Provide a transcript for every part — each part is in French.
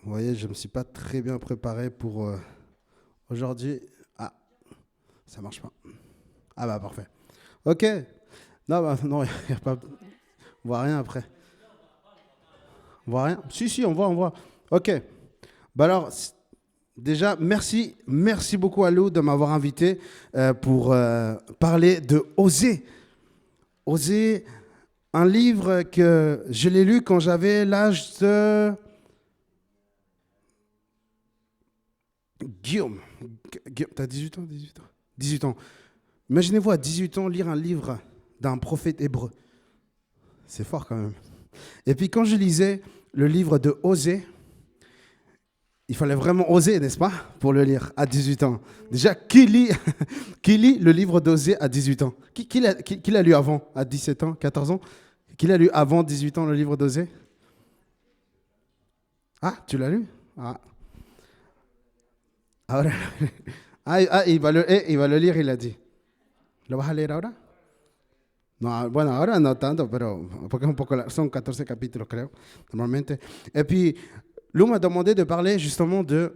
Vous voyez, je ne me suis pas très bien préparé pour aujourd'hui. Ah, ça marche pas. Ah bah parfait. Ok. Non, bah, non, y a pas... on voit rien après. On voit rien. Si, si, on voit. Ok. Bah alors, déjà, merci beaucoup à Lou de m'avoir invité pour parler de Oser. Oser, un livre que je l'ai lu quand j'avais l'âge de Guillaume. T'as 18 ans, 18 ans 18 ans. Imaginez-vous à 18 ans lire un livre d'un prophète hébreu. C'est fort quand même. Et puis quand je lisais le livre de Osée, il fallait vraiment oser, n'est-ce pas, pour le lire à 18 ans. Déjà, qui lit le livre d'Osée à 18 ans qui l'a lu avant, à 17 ans, 14 ans? Qui l'a lu avant 18 ans, le livre d'Osée? Ah, tu l'as lu? Ah, ahora- il va le lire, il a dit. ¿Lo vas a leer ahora? No, bueno, ahora no tanto, pero porque es un poco, son 14 capítulos, creo, normalmente. Et puis, Lou m'a demandé de parler justement de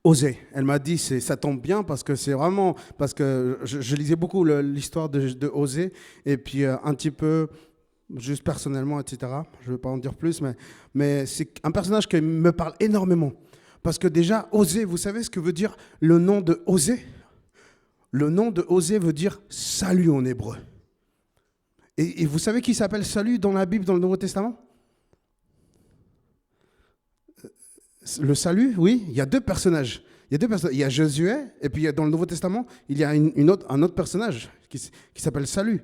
Oser. Elle m'a dit, ça tombe bien parce que c'est vraiment, parce que je lisais beaucoup l'histoire de Oser, et puis un petit peu, juste personnellement, etc. Je ne vais pas en dire plus, mais c'est un personnage qui me parle énormément. Parce que déjà, Oser, vous savez ce que veut dire le nom de Oser? Le nom de Oser veut dire salut en hébreu. Et vous savez qui s'appelle Salut dans la Bible, dans le Nouveau Testament? Le salut, oui, il y a deux personnages. Il y a deux personnages. Il y a Josué, et puis dans le Nouveau Testament, il y a un autre personnage qui s'appelle Salut.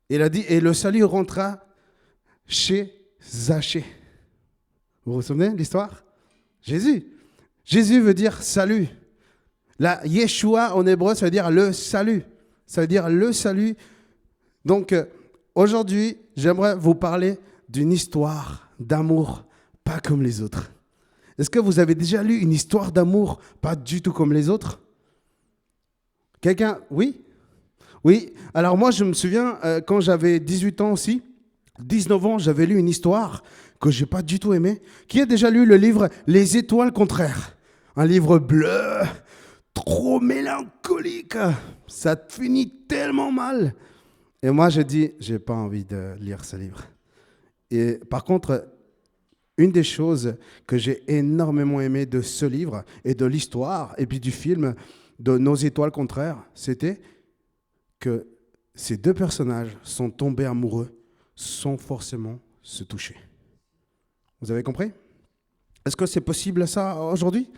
Et il a dit, et le salut rentra chez Zachée. Vous vous souvenez de l'histoire? Jésus. Jésus veut dire salut. La Yeshua en hébreu, ça veut dire le salut. Ça veut dire le salut. Donc, aujourd'hui, j'aimerais vous parler d'une histoire d'amour pas comme les autres. Est-ce que vous avez déjà lu une histoire d'amour pas du tout comme les autres? Quelqu'un? Oui? Oui. Alors moi, je me souviens, quand j'avais 18 ans aussi, 19 ans, j'avais lu une histoire que je n'ai pas du tout aimée. Qui a déjà lu le livre Les étoiles contraires? Un livre bleu, trop mélancolique. Ça finit tellement mal. Et moi, je dis, j'ai pas envie de lire ce livre. Et par contre, une des choses que j'ai énormément aimé de ce livre et de l'histoire et puis du film de Nos étoiles contraires, c'était que ces deux personnages sont tombés amoureux sans forcément se toucher. Vous avez compris? Est-ce que c'est possible ça aujourd'hui?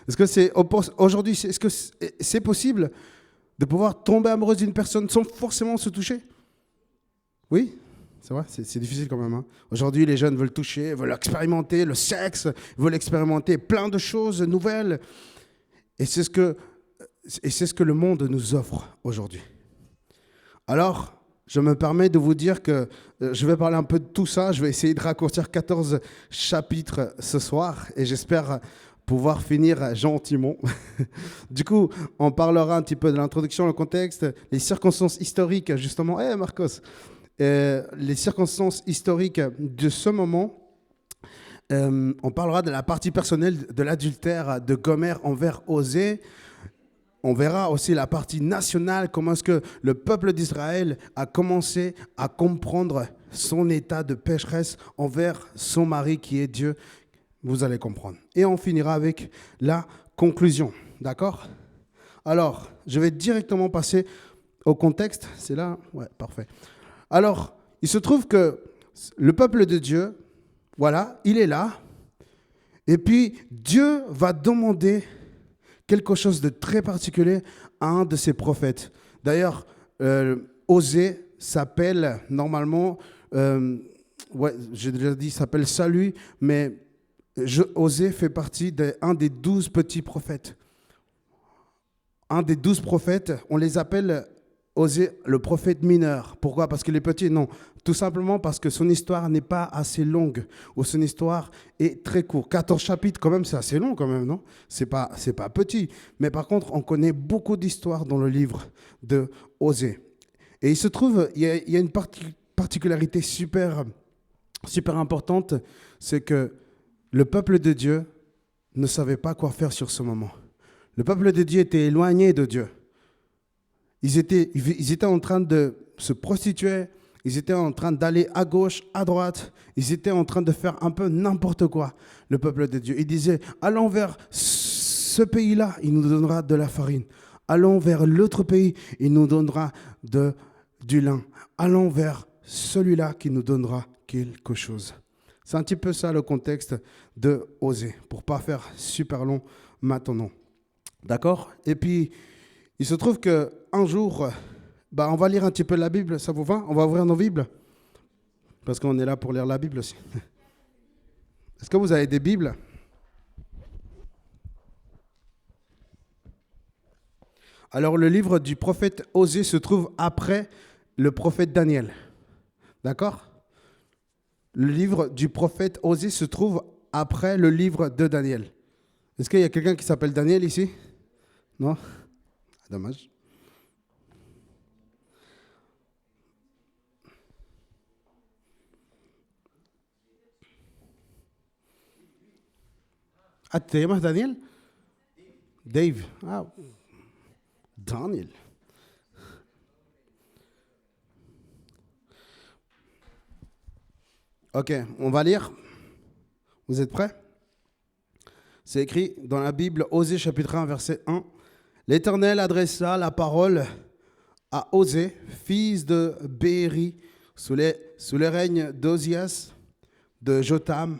Est-ce que c'est aujourd'hui, est-ce que c'est possible de pouvoir tomber amoureux d'une personne sans forcément se toucher? Oui, c'est vrai, c'est difficile quand même. Hein. Aujourd'hui, les jeunes veulent toucher, veulent expérimenter le sexe, veulent expérimenter plein de choses nouvelles. Et c'est ce que le monde nous offre aujourd'hui. Alors, je me permets de vous dire que je vais parler un peu de tout ça. Je vais essayer de raccourcir 14 chapitres ce soir et j'espère pouvoir finir gentiment. Du coup, on parlera un petit peu de l'introduction, le contexte, les circonstances historiques, justement. Hé, Marcos, les circonstances historiques de ce moment. On parlera de la partie personnelle de l'adultère de Gomer envers Osée. On verra aussi la partie nationale, comment est-ce que le peuple d'Israël a commencé à comprendre son état de pécheresse envers son mari qui est Dieu. Vous allez comprendre. Et on finira avec la conclusion. D'accord? Alors, je vais directement passer au contexte. C'est là? Ouais, parfait. Alors, il se trouve que le peuple de Dieu, voilà, il est là. Et puis, Dieu va demander quelque chose de très particulier à un de ses prophètes. D'ailleurs, Osée s'appelle normalement, j'ai déjà dit, s'appelle Salut, mais Osée fait partie d'un des 12 petits prophètes. Un des 12 prophètes, on les appelle Osée le prophète mineur. Pourquoi? Parce que les petits, non. Tout simplement parce que son histoire n'est pas assez longue, ou son histoire est très courte. 14 chapitres, quand même, c'est assez long, quand même, non? C'est pas petit. Mais par contre, on connaît beaucoup d'histoires dans le livre de Osée. Et il se trouve, il y a une particularité super importante, c'est que le peuple de Dieu ne savait pas quoi faire sur ce moment. Le peuple de Dieu était éloigné de Dieu. Ils étaient en train de se prostituer, ils étaient en train d'aller à gauche, à droite, ils étaient en train de faire un peu n'importe quoi, le peuple de Dieu. Ils disaient, allons vers ce pays-là, il nous donnera de la farine. Allons vers l'autre pays, il nous donnera du lin. Allons vers celui-là qui nous donnera quelque chose. C'est un petit peu ça le contexte de Osée, pour ne pas faire super long maintenant. D'accord? Et puis, il se trouve qu'un jour, on va lire un petit peu la Bible, ça vous va? On va ouvrir nos Bibles, parce qu'on est là pour lire la Bible aussi. Est-ce que vous avez des Bibles? Alors, le livre du prophète Osée se trouve après le prophète Daniel. D'accord? Le livre du prophète Osée se trouve après le livre de Daniel. Est-ce qu'il y a quelqu'un qui s'appelle Daniel ici? Non? Dommage. Ah, ¿te llamas Daniel? Dave. Ah, Daniel. Ok, on va lire. Vous êtes prêts? C'est écrit dans la Bible, Osée chapitre 1, verset 1. L'Éternel adressa la parole à Osée, fils de Béhéri, sous les règnes d'Ozias, de Jotham,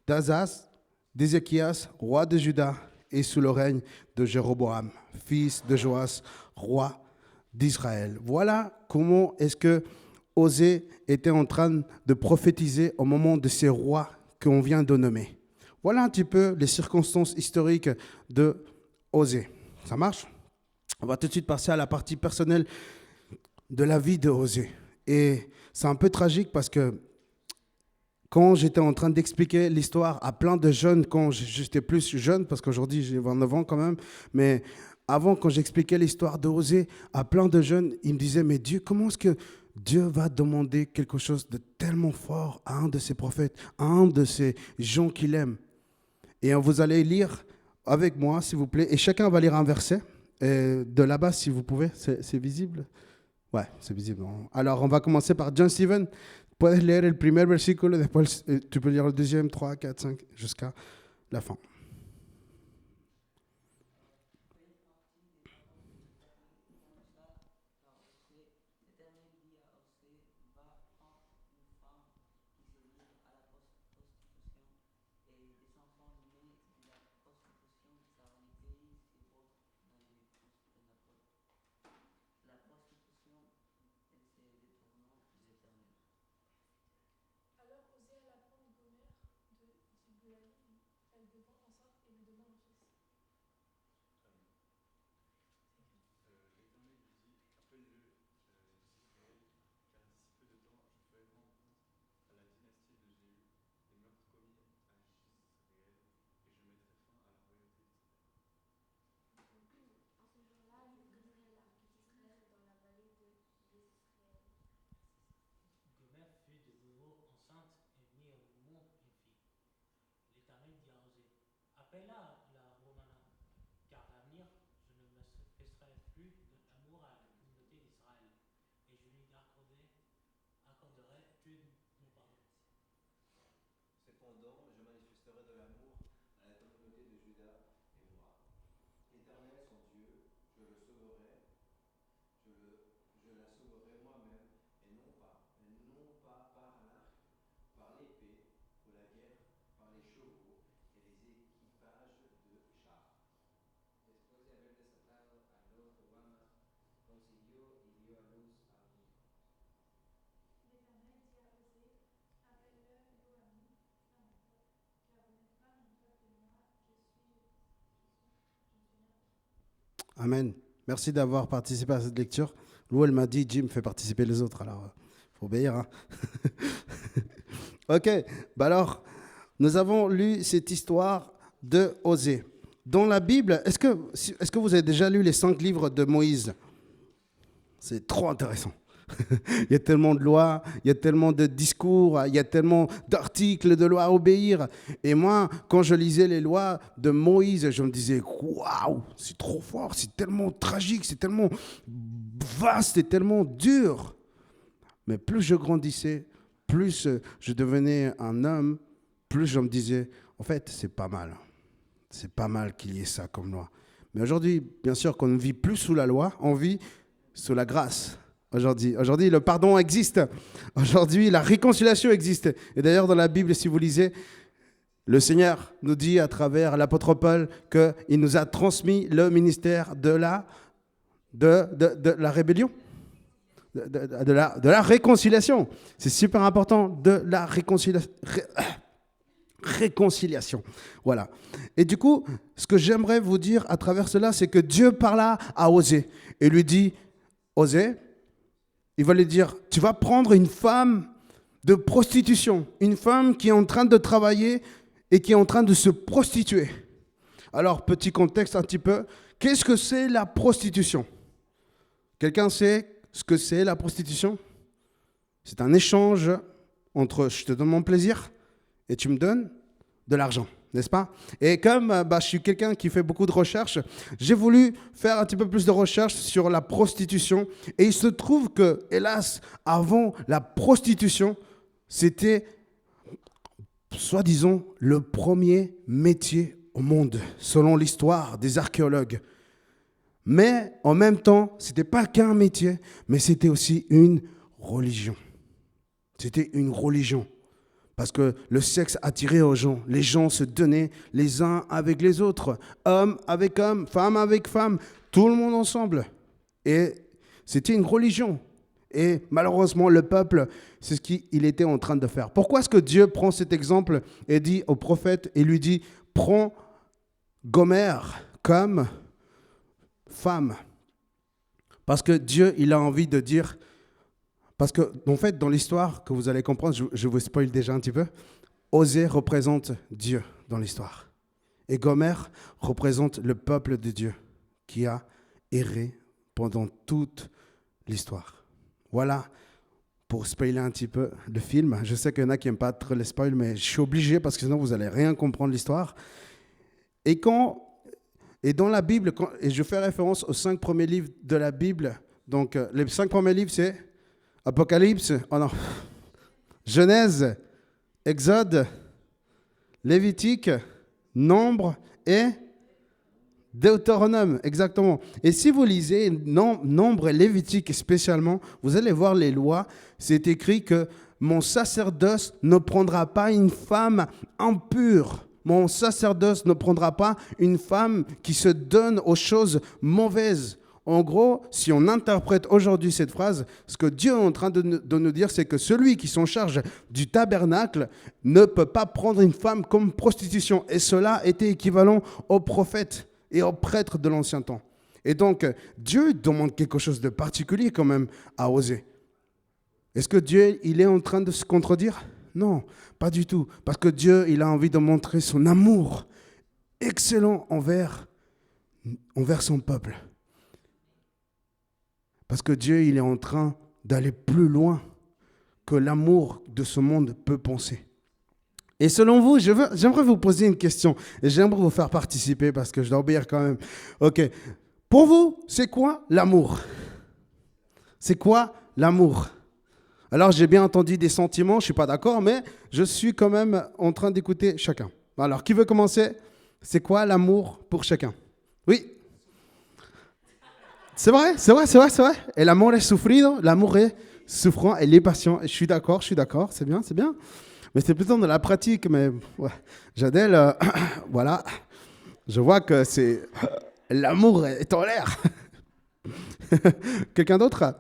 d'Azaz, d'Ézéchias, roi de Juda, et sous le règne de Jéroboam, fils de Joas, roi d'Israël. Voilà comment est-ce que Osée était en train de prophétiser au moment de ces rois qu'on vient de nommer. Voilà un petit peu les circonstances historiques de Osée. Ça marche? On va tout de suite passer à la partie personnelle de la vie de Osée. Et c'est un peu tragique parce que quand j'étais en train d'expliquer l'histoire à plein de jeunes, quand j'étais plus jeune, parce qu'aujourd'hui j'ai 29 ans quand même, mais avant, quand j'expliquais l'histoire de Osée à plein de jeunes, ils me disaient, mais Dieu, comment est-ce que Dieu va demander quelque chose de tellement fort à un de ses prophètes, à un de ces gens qu'il aime? Et vous allez lire avec moi, s'il vous plaît, et chacun va lire un verset. De là-bas, si vous pouvez, c'est visible? Ouais, c'est visible. Alors, on va commencer par John Steven. Puedes leer el primer versículo, después tu peux lire le deuxième, 3, 4, 5, jusqu'à la fin. Appela la Romana, car à l'avenir, je ne me passerai plus de l'amour à la communauté d'Israël, et je lui accorderai tout mon pardon. Cependant, je manifesterai de l'amour à la communauté de Juda et moi. L'Éternel, son Dieu, je le sauverai, je la sauverai moi-même, et non pas par l'arc, par l'épée, ou la guerre, par les chevaux et les équipages de chars. Después de haber desatado a dos Obamas, consiguió y dio a luz a un hijo. L'Éternel dit à Osée, appelle-le Loami, car vous n'êtes pas mon peuple et moi, je suis là. Amen. Merci d'avoir participé à cette lecture. Lou, elle m'a dit, Jim, fais participer les autres. Alors, il faut obéir. Hein. Ok, alors, nous avons lu cette histoire de Osée. Dans la Bible, est-ce que vous avez déjà lu les 5 livres de Moïse? C'est trop intéressant. Il y a tellement de lois, il y a tellement de discours, il y a tellement d'articles de loi à obéir. Et moi, quand je lisais les lois de Moïse, je me disais, waouh, c'est trop fort, c'est tellement tragique, c'est tellement vaste et tellement dur. Mais plus je grandissais, plus je devenais un homme, plus je me disais, en fait, c'est pas mal. C'est pas mal qu'il y ait ça comme loi. Mais aujourd'hui, bien sûr qu'on ne vit plus sous la loi, on vit sous la grâce. Aujourd'hui, le pardon existe. Aujourd'hui, la réconciliation existe. Et d'ailleurs, dans la Bible, si vous lisez, le Seigneur nous dit à travers l'apôtre Paul qu'il nous a transmis le ministère de la rébellion, de la réconciliation. C'est super important, de la réconciliation. Voilà. Et du coup, ce que j'aimerais vous dire à travers cela, c'est que Dieu parla à Osée et lui dit, Osée, il va lui dire, tu vas prendre une femme de prostitution, une femme qui est en train de travailler et qui est en train de se prostituer. Alors, petit contexte un petit peu, qu'est-ce que c'est la prostitution? Quelqu'un sait ce que c'est la prostitution? C'est un échange entre je te donne mon plaisir et tu me donnes de l'argent, n'est-ce pas? Et comme je suis quelqu'un qui fait beaucoup de recherches, j'ai voulu faire un petit peu plus de recherches sur la prostitution. Et il se trouve que, hélas, avant la prostitution, c'était, soi-disant, le premier métier au monde, selon l'histoire des archéologues. Mais en même temps, ce n'était pas qu'un métier, mais c'était aussi une religion. C'était une religion. Parce que le sexe attirait aux gens. Les gens se donnaient les uns avec les autres. Hommes avec hommes, femmes avec femmes, tout le monde ensemble. Et c'était une religion. Et malheureusement, le peuple, c'est ce qu'il était en train de faire. Pourquoi est-ce que Dieu prend cet exemple et dit au prophète et lui dit, prends Gomère comme femme? Parce que Dieu, il a envie de dire... Parce que, en fait, dans l'histoire que vous allez comprendre, je vous spoil déjà un petit peu, Osée représente Dieu dans l'histoire. Et Gomère représente le peuple de Dieu qui a erré pendant toute l'histoire. Voilà, pour spoiler un petit peu le film. Je sais qu'il y en a qui n'aiment pas trop les spoils, mais je suis obligé parce que sinon vous n'allez rien comprendre l'histoire. Et dans la Bible, et je fais référence aux 5 premiers livres de la Bible, donc les 5 premiers livres, c'est Apocalypse, Genèse, Exode, Lévitique, Nombre et Deutéronome, exactement. Et si vous lisez Nombre et Lévitique spécialement, vous allez voir les lois, c'est écrit que mon sacerdoce ne prendra pas une femme impure. Mon sacerdoce ne prendra pas une femme qui se donne aux choses mauvaises. En gros, si on interprète aujourd'hui cette phrase, ce que Dieu est en train de nous dire, c'est que celui qui s'en charge du tabernacle ne peut pas prendre une femme comme prostitution. Et cela était équivalent aux prophètes et aux prêtres de l'ancien temps. Et donc, Dieu demande quelque chose de particulier quand même à Osée. Est-ce que Dieu, il est en train de se contredire? Non, pas du tout. Parce que Dieu, il a envie de montrer son amour excellent envers son peuple. Parce que Dieu, il est en train d'aller plus loin que l'amour de ce monde peut penser. Et selon vous, j'aimerais vous poser une question et j'aimerais vous faire participer parce que je dois obéir quand même. Ok. Pour vous, c'est quoi l'amour? C'est quoi l'amour? Alors, j'ai bien entendu des sentiments, je ne suis pas d'accord, mais je suis quand même en train d'écouter chacun. Alors, qui veut commencer? C'est quoi l'amour pour chacun? Oui. C'est vrai. Et l'amour est souffrido, l'amour est souffrant, elle est patient. Je suis d'accord, c'est bien. Mais c'est plutôt de la pratique, mais ouais. Jadel, voilà, je vois que c'est l'amour est en l'air. Quelqu'un d'autre?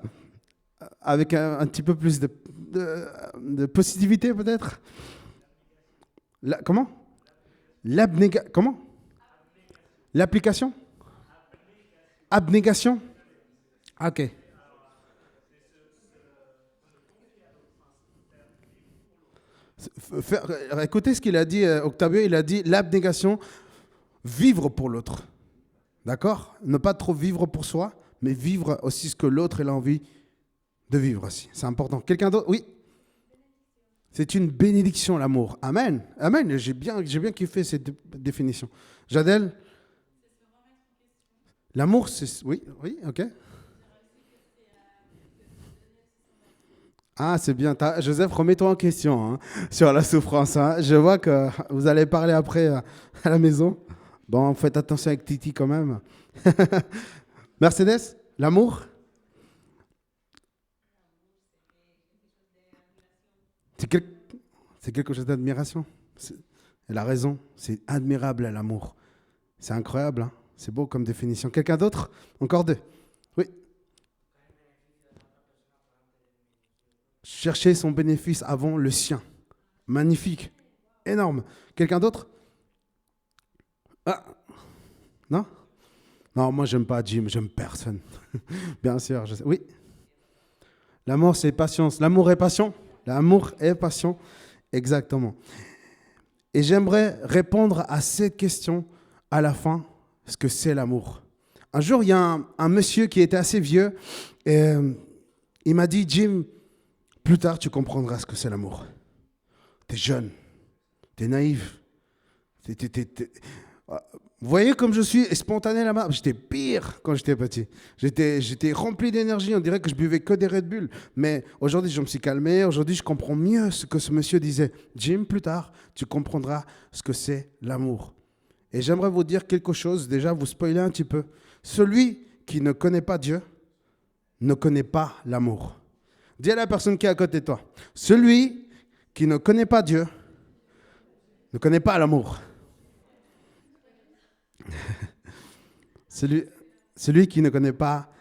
Avec un petit peu plus de positivité peut-être? Comment? Comment? L'application? Abnégation? Ok. Écoutez ce qu'il a dit, Octavio, il a dit l'abnégation, vivre pour l'autre. D'accord? Ne pas trop vivre pour soi, mais vivre aussi ce que l'autre a envie de vivre aussi. C'est important. Quelqu'un d'autre? Oui. C'est une bénédiction, l'amour. Amen. Amen. J'ai bien kiffé cette définition. Jadel? L'amour, c'est... Oui, oui, ok. Ah, c'est bien. Joseph, remets-toi en question hein, sur la souffrance. Hein. Je vois que vous allez parler après à la maison. Bon, faites attention avec Titi quand même. Mercedes, l'amour? C'est quelque chose d'admiration. Elle a raison. C'est admirable l'amour. C'est incroyable. Hein. C'est beau comme définition. Quelqu'un d'autre? Encore deux. Oui. Chercher son bénéfice avant le sien. Magnifique. Énorme. Quelqu'un d'autre? Ah. Non? Non, moi, j'aime pas Jim. J'aime personne. Bien sûr. Je sais. Oui. L'amour, c'est patience. L'amour est passion. L'amour est passion. Exactement. Et j'aimerais répondre à cette question à la fin. Ce que c'est l'amour. Un jour, il y a un monsieur qui était assez vieux. Et il m'a dit, Jim, plus tard, tu comprendras ce que c'est l'amour. T'es jeune. T'es naïf. Vous voyez comme je suis spontané là-bas. J'étais pire quand j'étais petit. J'étais rempli d'énergie. On dirait que je buvais que des Red Bull. Mais aujourd'hui, je me suis calmé. Aujourd'hui, je comprends mieux ce que ce monsieur disait. Jim, plus tard, tu comprendras ce que c'est l'amour. Et j'aimerais vous dire quelque chose. Déjà, vous spoiler un petit peu. Celui qui ne connaît pas Dieu ne connaît pas l'amour. Dis à la personne qui est à côté de toi. Celui qui ne connaît pas Dieu ne connaît pas l'amour. Celui qui ne connaît pas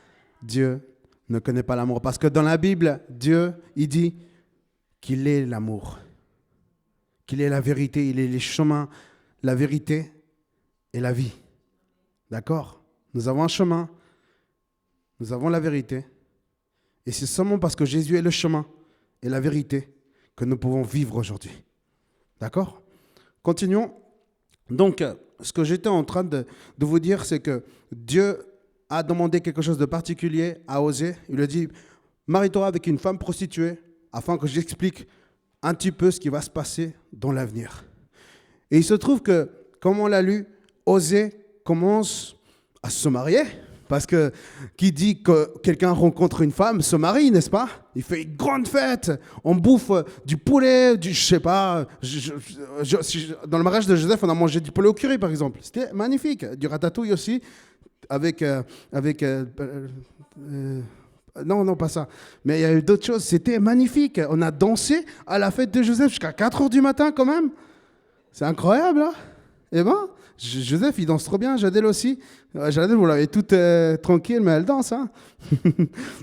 Dieu ne connaît pas l'amour. Parce que dans la Bible, Dieu, il dit qu'il est l'amour. Qu'il est la vérité, il est les chemins, la vérité et la vie. D'accord? Nous avons un chemin, nous avons la vérité. Et c'est seulement parce que Jésus est le chemin et la vérité que nous pouvons vivre aujourd'hui. D'accord? Continuons. Donc, ce que j'étais en train de vous dire, c'est que Dieu a demandé quelque chose de particulier à Osée. Il lui a dit, marie-toi avec une femme prostituée afin que j'explique un petit peu ce qui va se passer dans l'avenir. Et il se trouve que, comme on l'a lu, Osée commence à se marier. Parce que qui dit que quelqu'un rencontre une femme se marie, n'est-ce pas? Il fait une grande fête, on bouffe du poulet, je sais pas. Dans le mariage de Joseph, on a mangé du poulet au curry, par exemple. C'était magnifique. Du ratatouille aussi, non, pas ça. Mais il y a eu d'autres choses. C'était magnifique. On a dansé à la fête de Joseph jusqu'à 4 heures du matin, quand même. C'est incroyable, hein? Eh ben, Joseph, il danse trop bien. Jadel aussi. Jadel, vous l'avez toute tranquille, mais elle danse. Hein.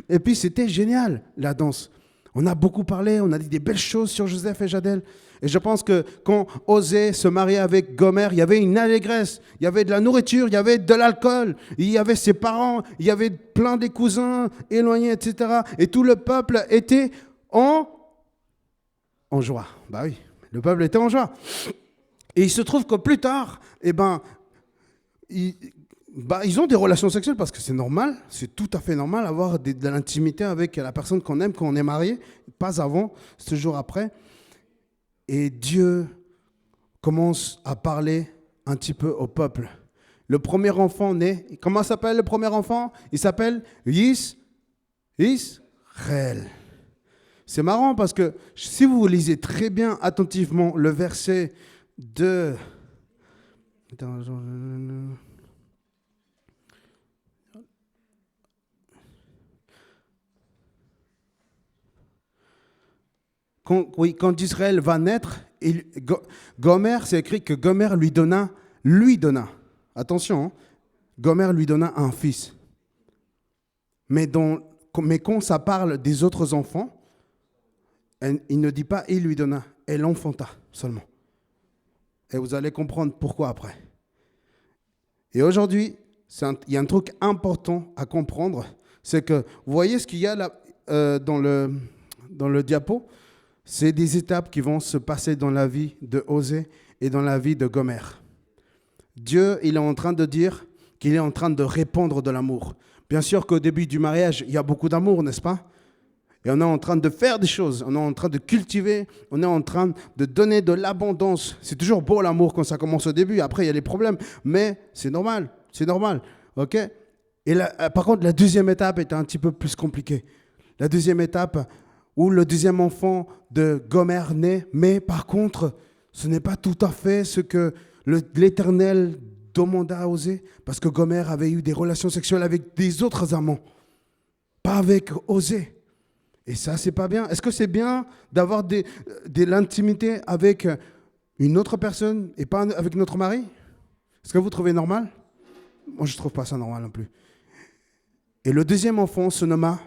Et puis, c'était génial, la danse. On a beaucoup parlé, on a dit des belles choses sur Joseph et Jadel. Et je pense que quand Osée se marier avec Gomer, il y avait une allégresse, il y avait de la nourriture, il y avait de l'alcool, il y avait ses parents, il y avait plein des cousins éloignés, etc. Et tout le peuple était en joie. Bah oui, le peuple était en joie. Et il se trouve que plus tard, ils ont des relations sexuelles parce que c'est normal, c'est tout à fait normal d'avoir de l'intimité avec la personne qu'on aime quand on est marié, pas avant, ce jour après. Et Dieu commence à parler un petit peu au peuple. Le premier enfant né, comment s'appelle le premier enfant? Il s'appelle Israël. C'est marrant parce que si vous lisez très bien attentivement le verset de... Quand Israël va naître, Gomer, c'est écrit que Gomer lui donna, attention, hein, Gomer lui donna un fils. Mais quand ça parle des autres enfants, il ne dit pas il lui donna, elle enfanta seulement. Et vous allez comprendre pourquoi après. Et aujourd'hui, il y a un truc important à comprendre, c'est que vous voyez ce qu'il y a là dans le diapo, c'est des étapes qui vont se passer dans la vie de Osée et dans la vie de Gomer. Dieu, il est en train de dire qu'il est en train de répandre de l'amour. Bien sûr qu'au début du mariage, il y a beaucoup d'amour, n'est-ce pas? Et on est en train de faire des choses, on est en train de cultiver, on est en train de donner de l'abondance. C'est toujours beau l'amour quand ça commence au début, après il y a les problèmes, mais c'est normal, ok? Et là, par contre, la deuxième étape était un petit peu plus compliquée. La deuxième étape, où le deuxième enfant de Gomer naît, mais par contre, ce n'est pas tout à fait ce que l'Éternel demanda à Osée, parce que Gomer avait eu des relations sexuelles avec des autres amants, pas avec Osée. Et ça, c'est pas bien. Est-ce que c'est bien d'avoir de l'intimité avec une autre personne et pas avec notre mari? Est-ce que vous trouvez normal? Moi, je ne trouve pas ça normal non plus. Et le deuxième enfant se nomma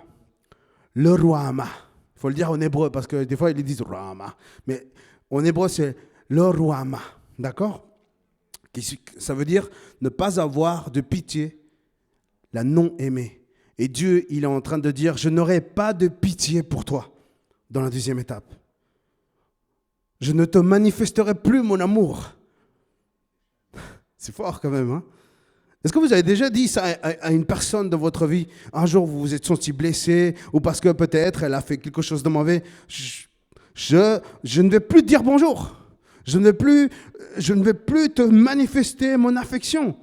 le Ruama. Il faut le dire en hébreu parce que des fois, ils disent Ruama. Mais en hébreu, c'est le Ruama. D'accord? Ça veut dire ne pas avoir de pitié, la non-aimée. Et Dieu, il est en train de dire, je n'aurai pas de pitié pour toi dans la deuxième étape. Je ne te manifesterai plus mon amour. C'est fort quand même, hein? Est-ce que vous avez déjà dit ça à une personne dans votre vie? Un jour, vous vous êtes senti blessé, ou parce que peut-être elle a fait quelque chose de mauvais. Je ne vais plus te dire bonjour. Je ne vais plus te manifester mon affection.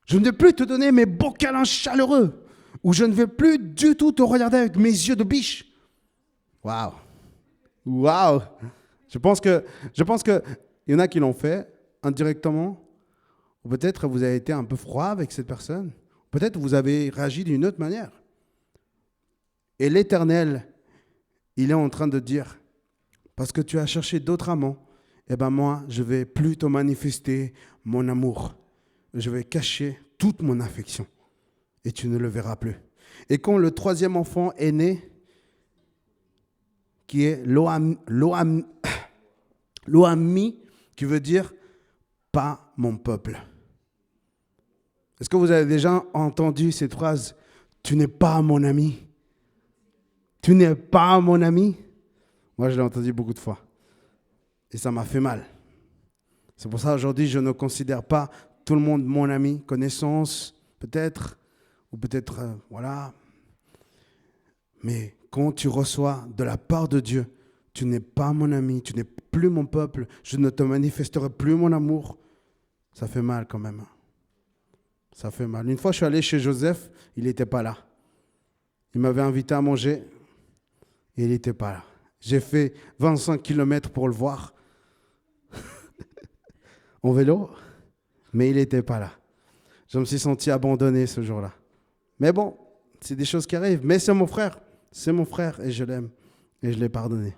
Je ne vais plus te donner mes beaux câlins chaleureux. Ou je ne vais plus du tout te regarder avec mes yeux de biche. Waouh. Waouh. Je pense que il y en a qui l'ont fait indirectement. Ou peut-être vous avez été un peu froid avec cette personne. Peut-être vous avez réagi d'une autre manière. Et l'Éternel, il est en train de dire, parce que tu as cherché d'autres amants, eh bien moi, je ne vais plus te manifester mon amour. Je vais cacher toute mon affection. Et tu ne le verras plus. Et quand le troisième enfant est né, qui est Loami, qui veut dire « pas mon peuple ». Est-ce que vous avez déjà entendu cette phrase « tu n'es pas mon ami ». Tu n'es pas mon ami. Moi, je l'ai entendu beaucoup de fois. Et ça m'a fait mal. C'est pour ça aujourd'hui, je ne considère pas tout le monde mon ami, connaissance, peut-être, ou peut-être, voilà. Mais quand tu reçois de la part de Dieu, tu n'es pas mon ami, tu n'es plus mon peuple, je ne te manifesterai plus mon amour, ça fait mal quand même. Ça fait mal. Une fois, je suis allé chez Joseph, il n'était pas là. Il m'avait invité à manger et il n'était pas là. J'ai fait 25 km pour le voir en vélo, mais il n'était pas là. Je me suis senti abandonné ce jour-là. Mais bon, c'est des choses qui arrivent. Mais c'est mon frère et je l'aime et je l'ai pardonné.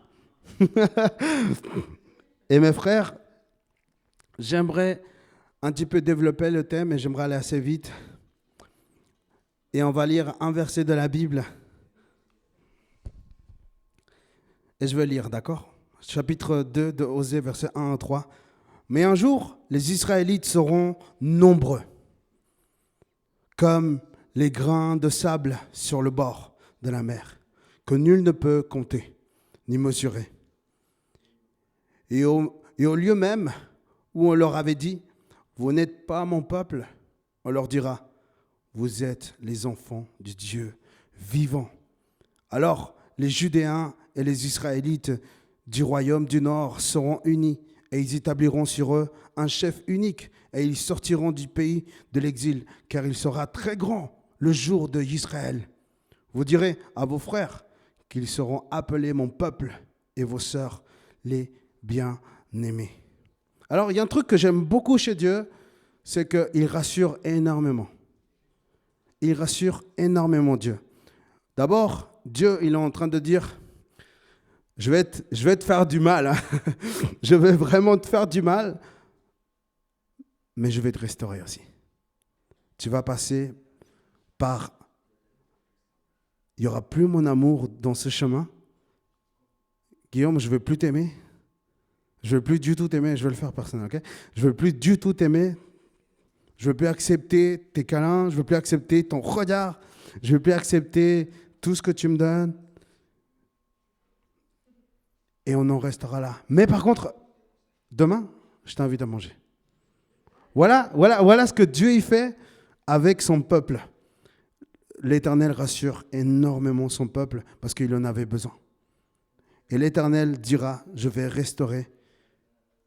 Et mes frères, j'aimerais un petit peu développer le thème et j'aimerais aller assez vite. Et on va lire un verset de la Bible. Et je vais lire, d'accord? Chapitre 2 de Osée, versets 1 à 3. Mais un jour, les Israélites seront nombreux, comme les grains de sable sur le bord de la mer, que nul ne peut compter ni mesurer. Et au lieu même où on leur avait dit, vous n'êtes pas mon peuple, on leur dira, vous êtes les enfants du Dieu vivant. Alors les Judéens et les Israélites du royaume du Nord seront unis et ils établiront sur eux un chef unique et ils sortiront du pays de l'exil, car il sera très grand le jour de Israël. Vous direz à vos frères qu'ils seront appelés mon peuple et vos sœurs les bien-aimés. Alors, il y a un truc que j'aime beaucoup chez Dieu, c'est qu'il rassure énormément. Il rassure énormément Dieu. D'abord, Dieu, il est en train de dire, je vais te faire du mal. Hein. Je vais vraiment te faire du mal, mais je vais te restaurer aussi. Tu vas passer par... Il n'y aura plus mon amour dans ce chemin. Guillaume, je ne veux plus t'aimer. Je ne veux plus du tout t'aimer. Je vais le faire personnel, ok? Je ne veux plus du tout t'aimer. Je ne veux plus accepter tes câlins. Je ne veux plus accepter ton regard. Je ne veux plus accepter tout ce que tu me donnes. Et on en restera là. Mais par contre, demain, je t'invite à manger. Voilà ce que Dieu y fait avec son peuple. l'Éternel rassure énormément son peuple parce qu'il en avait besoin. Et l'Éternel dira, je vais restaurer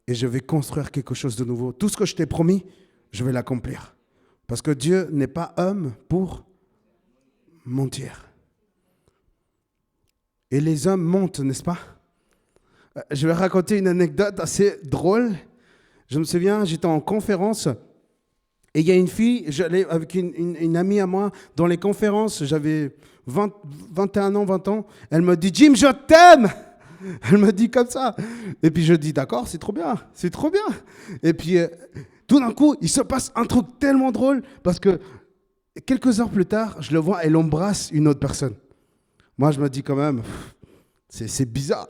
et je vais construire quelque chose de nouveau. Tout ce que je t'ai promis, je vais l'accomplir. Parce que Dieu n'est pas homme pour mentir. Et les hommes mentent, n'est-ce pas? Je vais raconter une anecdote assez drôle. Je me souviens, j'étais en conférence et il y a une fille, j'allais avec une amie à moi dans les conférences, j'avais 21 ans, 20 ans. Elle me dit, Jim, je t'aime! Elle me dit comme ça. Et puis je dis, d'accord, c'est trop bien, c'est trop bien. Et puis tout d'un coup, il se passe un truc tellement drôle parce que quelques heures plus tard, je le vois, elle embrasse une autre personne. Moi, je me dis quand même, c'est bizarre.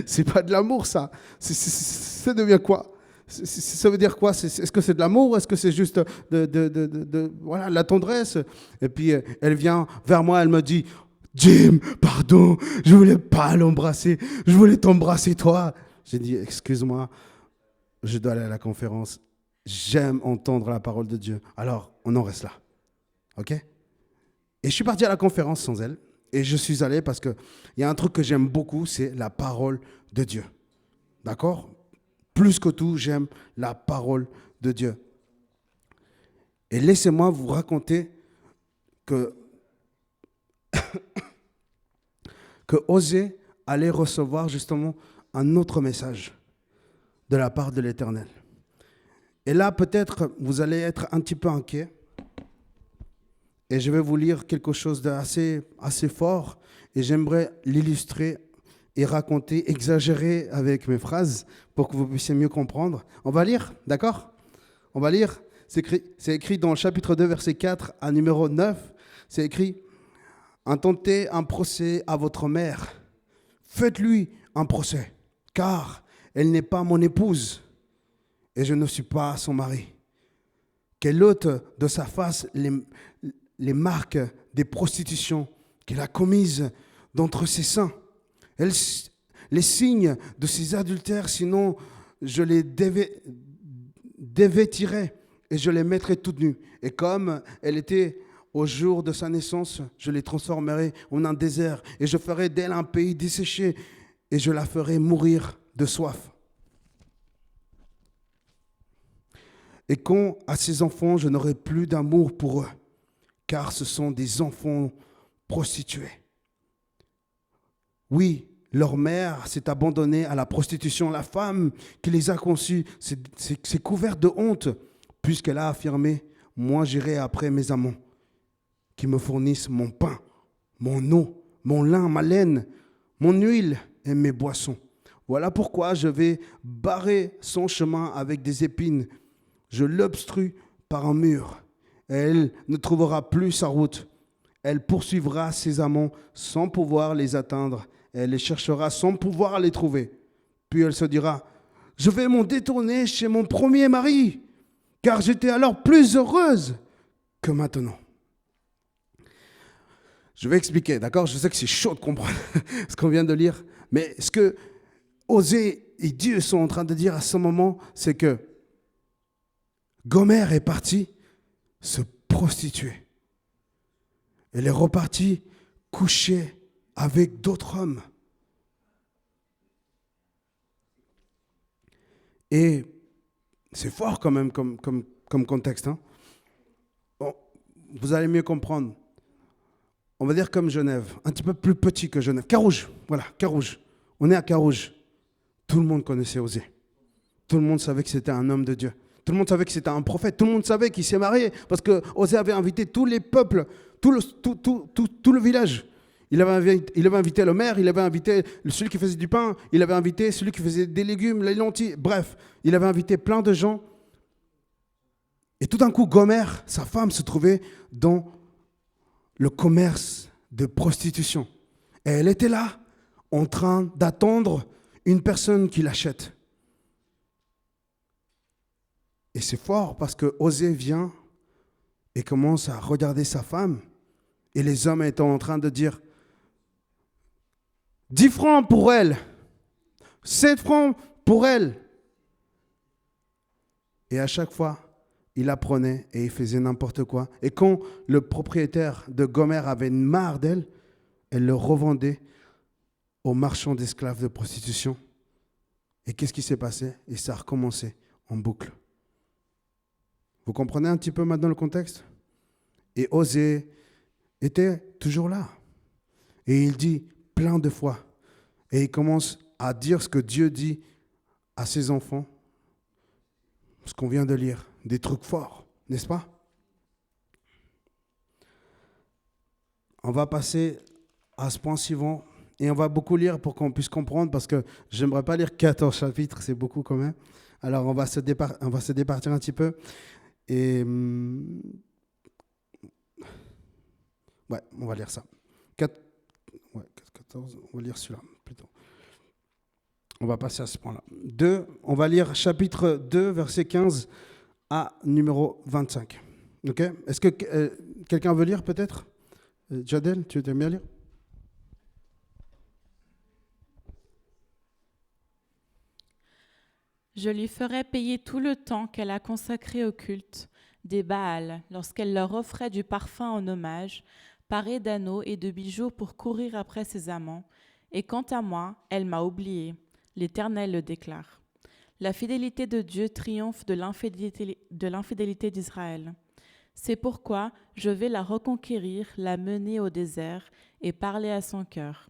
C'est pas de l'amour, ça. Ça devient quoi? Ça veut dire quoi? Est-ce que c'est de l'amour ou est-ce que c'est juste voilà, la tendresse? Et puis, elle vient vers moi, elle me dit, Jim, pardon, je voulais pas l'embrasser, je voulais t'embrasser toi. J'ai dit, excuse-moi, je dois aller à la conférence. J'aime entendre la parole de Dieu. Alors, on en reste là. OK? Et je suis parti à la conférence sans elle. Et je suis allé parce qu'il y a un truc que j'aime beaucoup, c'est la parole de Dieu. D'accord? Plus que tout, j'aime la parole de Dieu. Et laissez-moi vous raconter que Osée allait recevoir justement un autre message de la part de l'Éternel. Et là, peut-être, vous allez être un petit peu inquiet. Et je vais vous lire quelque chose d'assez fort. Et j'aimerais l'illustrer et raconter, exagérer avec mes phrases pour que vous puissiez mieux comprendre. On va lire, d'accord? On va lire. C'est écrit dans le chapitre 2, verset 4 à numéro 9. C'est écrit, « Intentez un procès à votre mère. Faites-lui un procès, car elle n'est pas mon épouse et je ne suis pas son mari. Qu'elle ôte de sa face les marques des prostitutions qu'elle a commises d'entre ses seins. Les signes de ses adultères, sinon je les dévêtirai et je les mettrai toutes nues. Et comme elle était au jour de sa naissance, je les transformerai en un désert et je ferai d'elle un pays desséché et je la ferai mourir de soif. Et quant à ses enfants, je n'aurai plus d'amour pour eux, car ce sont des enfants prostitués. Oui, leur mère s'est abandonnée à la prostitution. La femme qui les a conçus s'est couverte de honte, puisqu'elle a affirmé, « Moi, j'irai après mes amants, qui me fournissent mon pain, mon eau, mon lin, ma laine, mon huile et mes boissons. Voilà pourquoi je vais barrer son chemin avec des épines. Je l'obstrue par un mur. Elle ne trouvera plus sa route. Elle poursuivra ses amants sans pouvoir les atteindre. Elle les cherchera sans pouvoir les trouver. Puis elle se dira, je vais m'en détourner chez mon premier mari, car j'étais alors plus heureuse que maintenant. » Je vais expliquer, d'accord? Je sais que c'est chaud de comprendre ce qu'on vient de lire, mais ce que Osée et Dieu sont en train de dire à ce moment, c'est que Gomère est partie se prostituer. Elle est repartie coucher avec d'autres hommes. Et c'est fort quand même comme contexte. Hein? Bon, vous allez mieux comprendre. On va dire comme Genève, un petit peu plus petit que Genève. Carouge, voilà, Carouge. On est à Carouge. Tout le monde connaissait Osée. Tout le monde savait que c'était un homme de Dieu. Tout le monde savait que c'était un prophète. Tout le monde savait qu'il s'est marié parce que Osée avait invité tous les peuples, tout le village. Il avait invité le maire, il avait invité celui qui faisait du pain, il avait invité celui qui faisait des légumes, les lentilles. Bref, il avait invité plein de gens. Et tout d'un coup, Gomère, sa femme, se trouvait dans le commerce de prostitution. Et elle était là, en train d'attendre une personne qui l'achète. Et c'est fort parce que Osée vient et commence à regarder sa femme. Et les hommes étaient en train de dire 10 francs pour elle, 7 francs pour elle. Et à chaque fois, il la prenait et il faisait n'importe quoi. Et quand le propriétaire de Gomer avait marre d'elle, elle le revendait aux marchands d'esclaves de prostitution. Et qu'est-ce qui s'est passé? Et ça a recommencé en boucle. Vous comprenez un petit peu maintenant le contexte? Et Osée était toujours là. Et il dit plein de fois. Et il commence à dire ce que Dieu dit à ses enfants. Ce qu'on vient de lire. Des trucs forts, n'est-ce pas? On va passer à ce point suivant. Et on va beaucoup lire pour qu'on puisse comprendre, parce que j'aimerais pas lire 14 chapitres, c'est beaucoup quand même. Alors on va se départir un petit peu. Et ouais, on va lire ça. 14, on va lire celui-là plutôt. On va passer à ce point-là. On va lire chapitre 2, verset 15 à numéro 25. Ok? Est-ce que quelqu'un veut lire peut-être? Jadel, tu aimes bien lire? Je lui ferai payer tout le temps qu'elle a consacré au culte des Baals, lorsqu'elle leur offrait du parfum en hommage, parée d'anneaux et de bijoux pour courir après ses amants. Et quant à moi, elle m'a oublié. L'Éternel le déclare. La fidélité de Dieu triomphe de l'infidélité d'Israël. C'est pourquoi je vais la reconquérir, la mener au désert et parler à son cœur.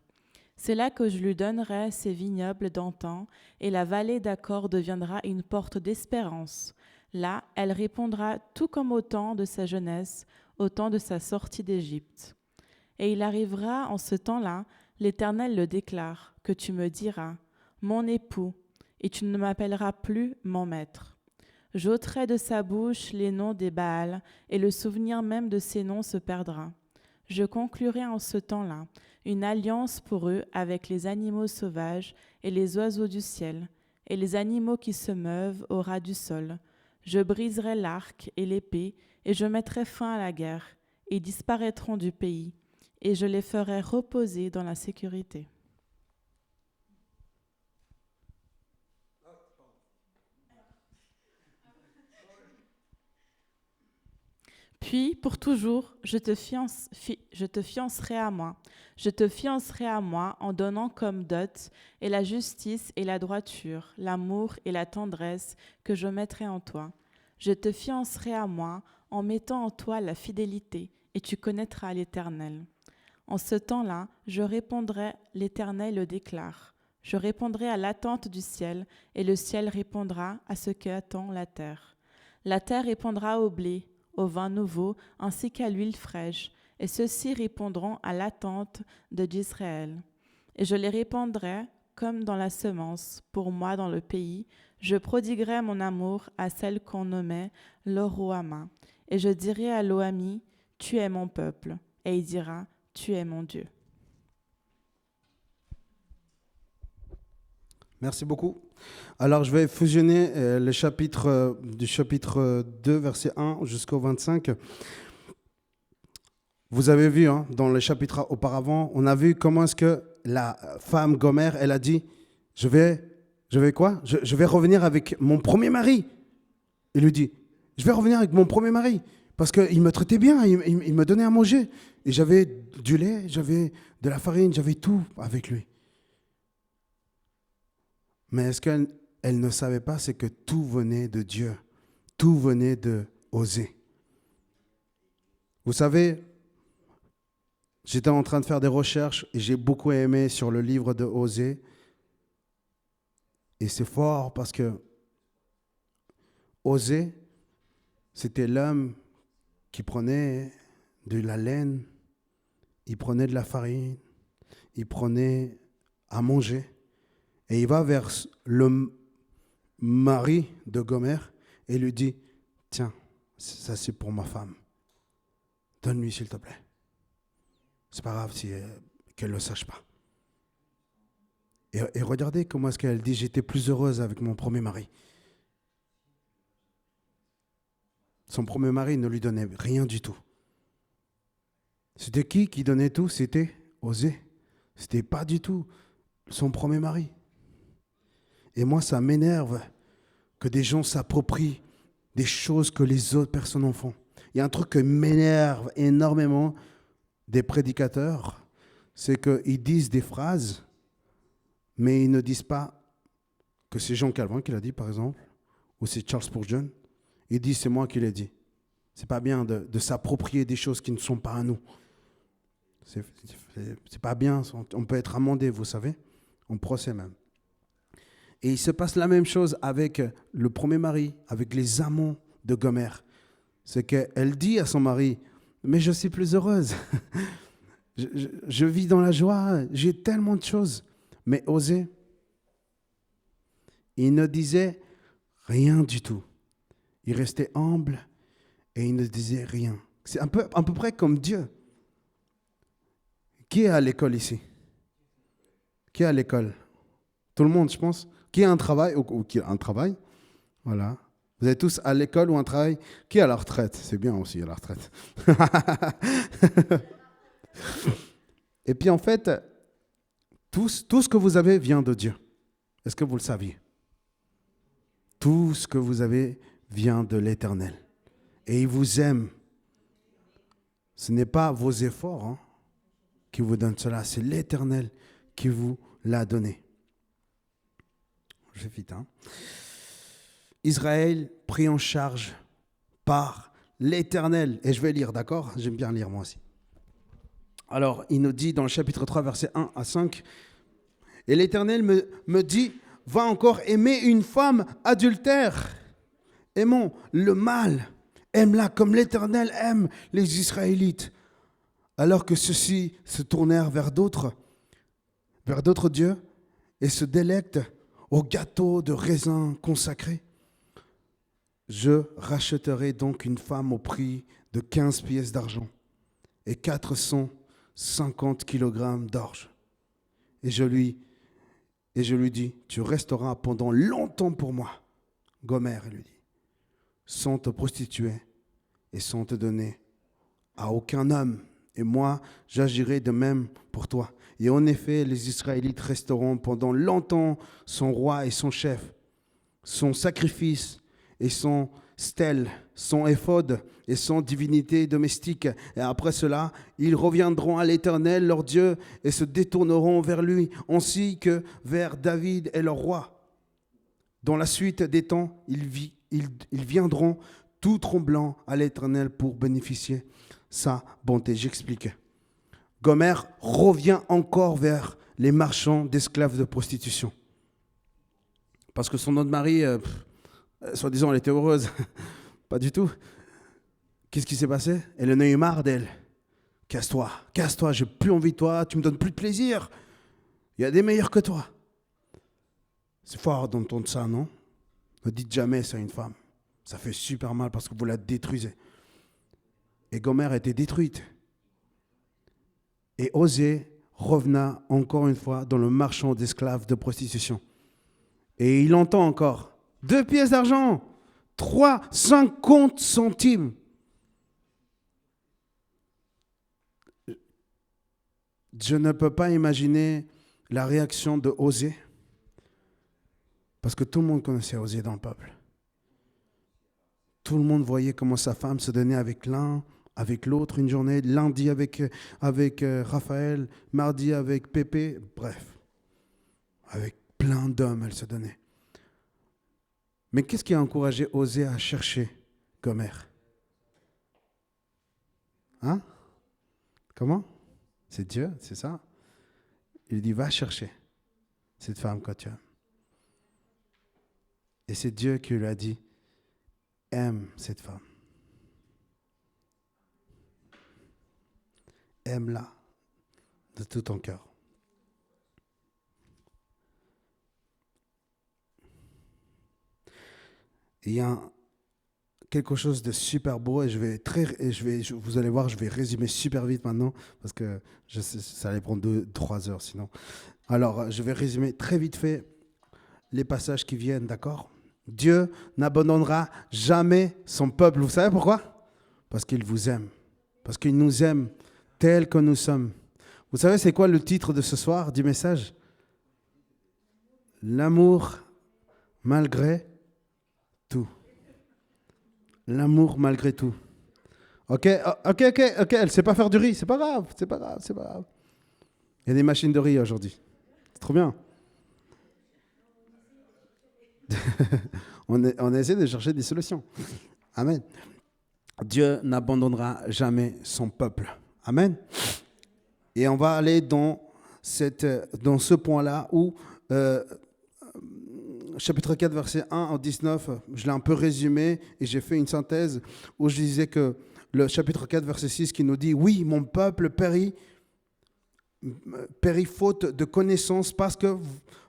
C'est là que je lui donnerai ses vignobles d'antan, et la vallée d'Accor deviendra une porte d'espérance. Là, elle répondra tout comme au temps de sa jeunesse, au temps de sa sortie d'Égypte. Et il arrivera en ce temps-là, l'Éternel le déclare, que tu me diras, mon époux, et tu ne m'appelleras plus mon maître. J'ôterai de sa bouche les noms des Baals, et le souvenir même de ces noms se perdra. Je conclurai en ce temps-là une alliance pour eux avec les animaux sauvages et les oiseaux du ciel, et les animaux qui se meuvent au ras du sol. Je briserai l'arc et l'épée, et je mettrai fin à la guerre. Ils disparaîtront du pays, et je les ferai reposer dans la sécurité. Puis, pour toujours, je te fiancerai à moi. Je te fiancerai à moi en donnant comme dot et la justice et la droiture, l'amour et la tendresse que je mettrai en toi. Je te fiancerai à moi en mettant en toi la fidélité, et tu connaîtras l'Éternel. En ce temps-là, je répondrai, l'Éternel le déclare. Je répondrai à l'attente du ciel, et le ciel répondra à ce que attend la terre. La terre répondra au blé, au vin nouveau, ainsi qu'à l'huile fraîche, et ceux-ci répondront à l'attente d'Israël. Et je les répandrai comme dans la semence, pour moi dans le pays. Je prodiguerai mon amour à celle qu'on nommait Lo-Ruhamah. Et je dirai à Lo-Ammi, tu es mon peuple. Et il dira, tu es mon Dieu. Merci beaucoup. Alors, je vais fusionner le chapitre du chapitre 2, verset 1 jusqu'au 25. Vous avez vu, hein, dans le chapitre auparavant, on a vu comment est-ce que la femme Gomer, elle a dit, je vais quoi? Je vais revenir avec mon premier mari. Il lui dit, je vais revenir avec mon premier mari, parce qu'il me traitait bien, il me donnait à manger. Et j'avais du lait, j'avais de la farine, j'avais tout avec lui. Mais est-ce qu'elle ne savait pas, c'est que tout venait de Dieu. Tout venait de Osée. Vous savez, j'étais en train de faire des recherches et j'ai beaucoup aimé sur le livre de Osée. Et c'est fort parce que Osée, c'était l'homme qui prenait de la laine, il prenait de la farine, il prenait à manger. Et il va vers le mari de Gomer et lui dit, tiens, ça c'est pour ma femme. Donne-lui s'il te plaît. C'est pas grave si qu'elle ne le sache pas. Et regardez comment est-ce qu'elle dit, j'étais plus heureuse avec mon premier mari. Son premier mari ne lui donnait rien du tout. C'était qui donnait tout? C'était Osée. C'était pas du tout son premier mari. Et moi, ça m'énerve que des gens s'approprient des choses que les autres personnes en font. Il y a un truc qui m'énerve énormément des prédicateurs, c'est qu'ils disent des phrases, mais ils ne disent pas que c'est Jean Calvin qui l'a dit, par exemple, ou c'est Charles Spurgeon. Ils disent c'est moi qui l'ai dit. C'est pas bien de s'approprier des choses qui ne sont pas à nous. C'est pas bien. On peut être amendé, vous savez, en procès même. Et il se passe la même chose avec le premier mari, avec les amants de Gomer. C'est qu'elle dit à son mari, mais je suis plus heureuse. je vis dans la joie, j'ai tellement de choses. Mais Osée, il ne disait rien du tout. Il restait humble et il ne disait rien. C'est à peu près comme Dieu. Qui est à l'école ici? Qui est à l'école? Tout le monde, je pense. Qui a un travail ou qui a un travail? Voilà. Vous êtes tous à l'école ou un travail? Qui est à la retraite? C'est bien aussi à la retraite. Et puis en fait, tout ce que vous avez vient de Dieu. Est-ce que vous le saviez? Tout ce que vous avez vient de l'Éternel. Et il vous aime. Ce n'est pas vos efforts qui vous donnent cela, c'est l'Éternel qui vous l'a donné. Je vais vite. Israël pris en charge par l'Éternel. Et je vais lire, d'accord? J'aime bien lire moi aussi. Alors, il nous dit dans le chapitre 3, versets 1 à 5, « Et l'Éternel me dit, va encore aimer une femme adultère. Aimons le mal. Aime-la comme l'Éternel aime les Israélites. » Alors que ceux-ci se tournèrent vers d'autres dieux et se délectent au gâteau de raisin consacré. Je racheterai donc une femme au prix de 15 pièces d'argent et 450 kilogrammes d'orge. Et je lui dis, tu resteras pendant longtemps pour moi. Gomer, il lui dit, sans te prostituer et sans te donner à aucun homme. Et moi, j'agirai de même pour toi. Et en effet, les Israélites resteront pendant longtemps son roi et son chef, son sacrifice et son stèle, son éphod et son divinité domestique. Et après cela, ils reviendront à l'Éternel, leur Dieu, et se détourneront vers lui, ainsi que vers David et leur roi. Dans la suite des temps, ils viendront tout tremblant à l'Éternel pour bénéficier sa bonté. J'explique. Gomer revient encore vers les marchands d'esclaves de prostitution. Parce que son autre mari, soi-disant, elle était heureuse. Pas du tout. Qu'est-ce qui s'est passé? Elle en a eu marre d'elle. Casse-toi, j'ai plus envie de toi, tu me donnes plus de plaisir. Il y a des meilleurs que toi. C'est fort d'entendre ça, non? Ne dites jamais ça à une femme. Ça fait super mal parce que vous la détruisez. Et Gomer était détruite. Et Osée revenait encore une fois dans le marchand d'esclaves de prostitution. Et il entend encore 2 pièces d'argent, 3,50 centimes. Je ne peux pas imaginer la réaction de Osée, parce que tout le monde connaissait Osée dans le peuple. Tout le monde voyait comment sa femme se donnait avec l'un, avec l'autre une journée, lundi avec Raphaël, mardi avec Pépé, bref. Avec plein d'hommes, elle se donnait. Mais qu'est-ce qui a encouragé Osée à chercher Gomer? Comment? C'est Dieu, c'est ça? Il dit, va chercher cette femme que tu aimes. Et c'est Dieu qui lui a dit, aime cette femme. Aime-la de tout ton cœur. Il y a quelque chose de super beau et vous allez voir, je vais résumer super vite maintenant parce que ça allait prendre 2-3 heures sinon. Alors, je vais résumer très vite fait les passages qui viennent, d'accord? Dieu n'abandonnera jamais son peuple. Vous savez pourquoi? Parce qu'il vous aime. Parce qu'il nous aime tels que nous sommes. Vous savez, c'est quoi le titre de ce soir du message? L'amour malgré tout. L'amour malgré tout. Ok, ok. Elle sait pas faire du riz. C'est pas grave, c'est pas grave, c'est pas grave. Il y a des machines de riz aujourd'hui. C'est trop bien. On essaie de chercher des solutions. Amen. Dieu n'abandonnera jamais son peuple. Amen. Et on va aller dans ce point-là où, chapitre 4, verset 1 au 19, je l'ai un peu résumé et j'ai fait une synthèse où je disais que le chapitre 4, verset 6 qui nous dit « Oui, mon peuple périt faute de connaissance parce que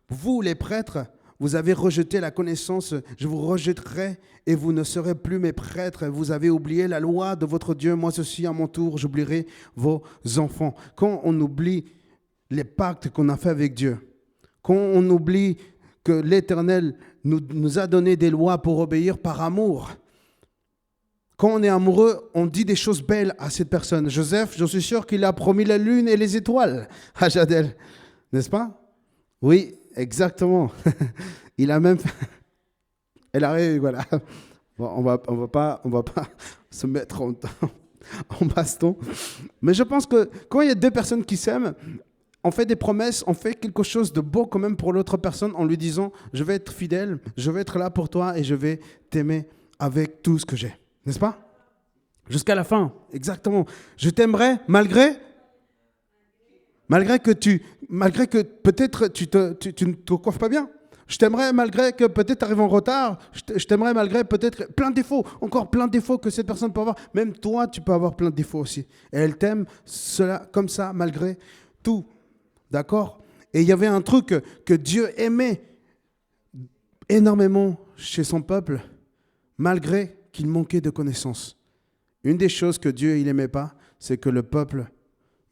vous, les prêtres, vous avez rejeté la connaissance, je vous rejetterai et vous ne serez plus mes prêtres. Vous avez oublié la loi de votre Dieu. Moi aussi, à mon tour, j'oublierai vos enfants. » Quand on oublie les pactes qu'on a fait avec Dieu, quand on oublie que l'Éternel nous a donné des lois pour obéir par amour, quand on est amoureux, on dit des choses belles à cette personne. Joseph, je suis sûr qu'il a promis la lune et les étoiles à Jadel, n'est-ce pas? Oui, exactement. Il a même... Elle arrive, voilà. Bon, on va pas se mettre en baston. Mais je pense que quand il y a deux personnes qui s'aiment, on fait des promesses, on fait quelque chose de beau quand même pour l'autre personne en lui disant « Je vais être fidèle, je vais être là pour toi et je vais t'aimer avec tout ce que j'ai. » N'est-ce pas? Jusqu'à la fin, exactement. Je t'aimerai malgré que peut-être tu ne te coiffes pas bien. Je t'aimerai malgré que peut-être tu arrives en retard. Je t'aimerai malgré peut-être plein de défauts, encore plein de défauts que cette personne peut avoir. Même toi, tu peux avoir plein de défauts aussi. Et elle t'aime cela comme ça, malgré tout. D'accord? Et il y avait un truc que Dieu aimait énormément chez son peuple, malgré qu'il manquait de connaissances. Une des choses que Dieu n'aimait pas, c'est que le peuple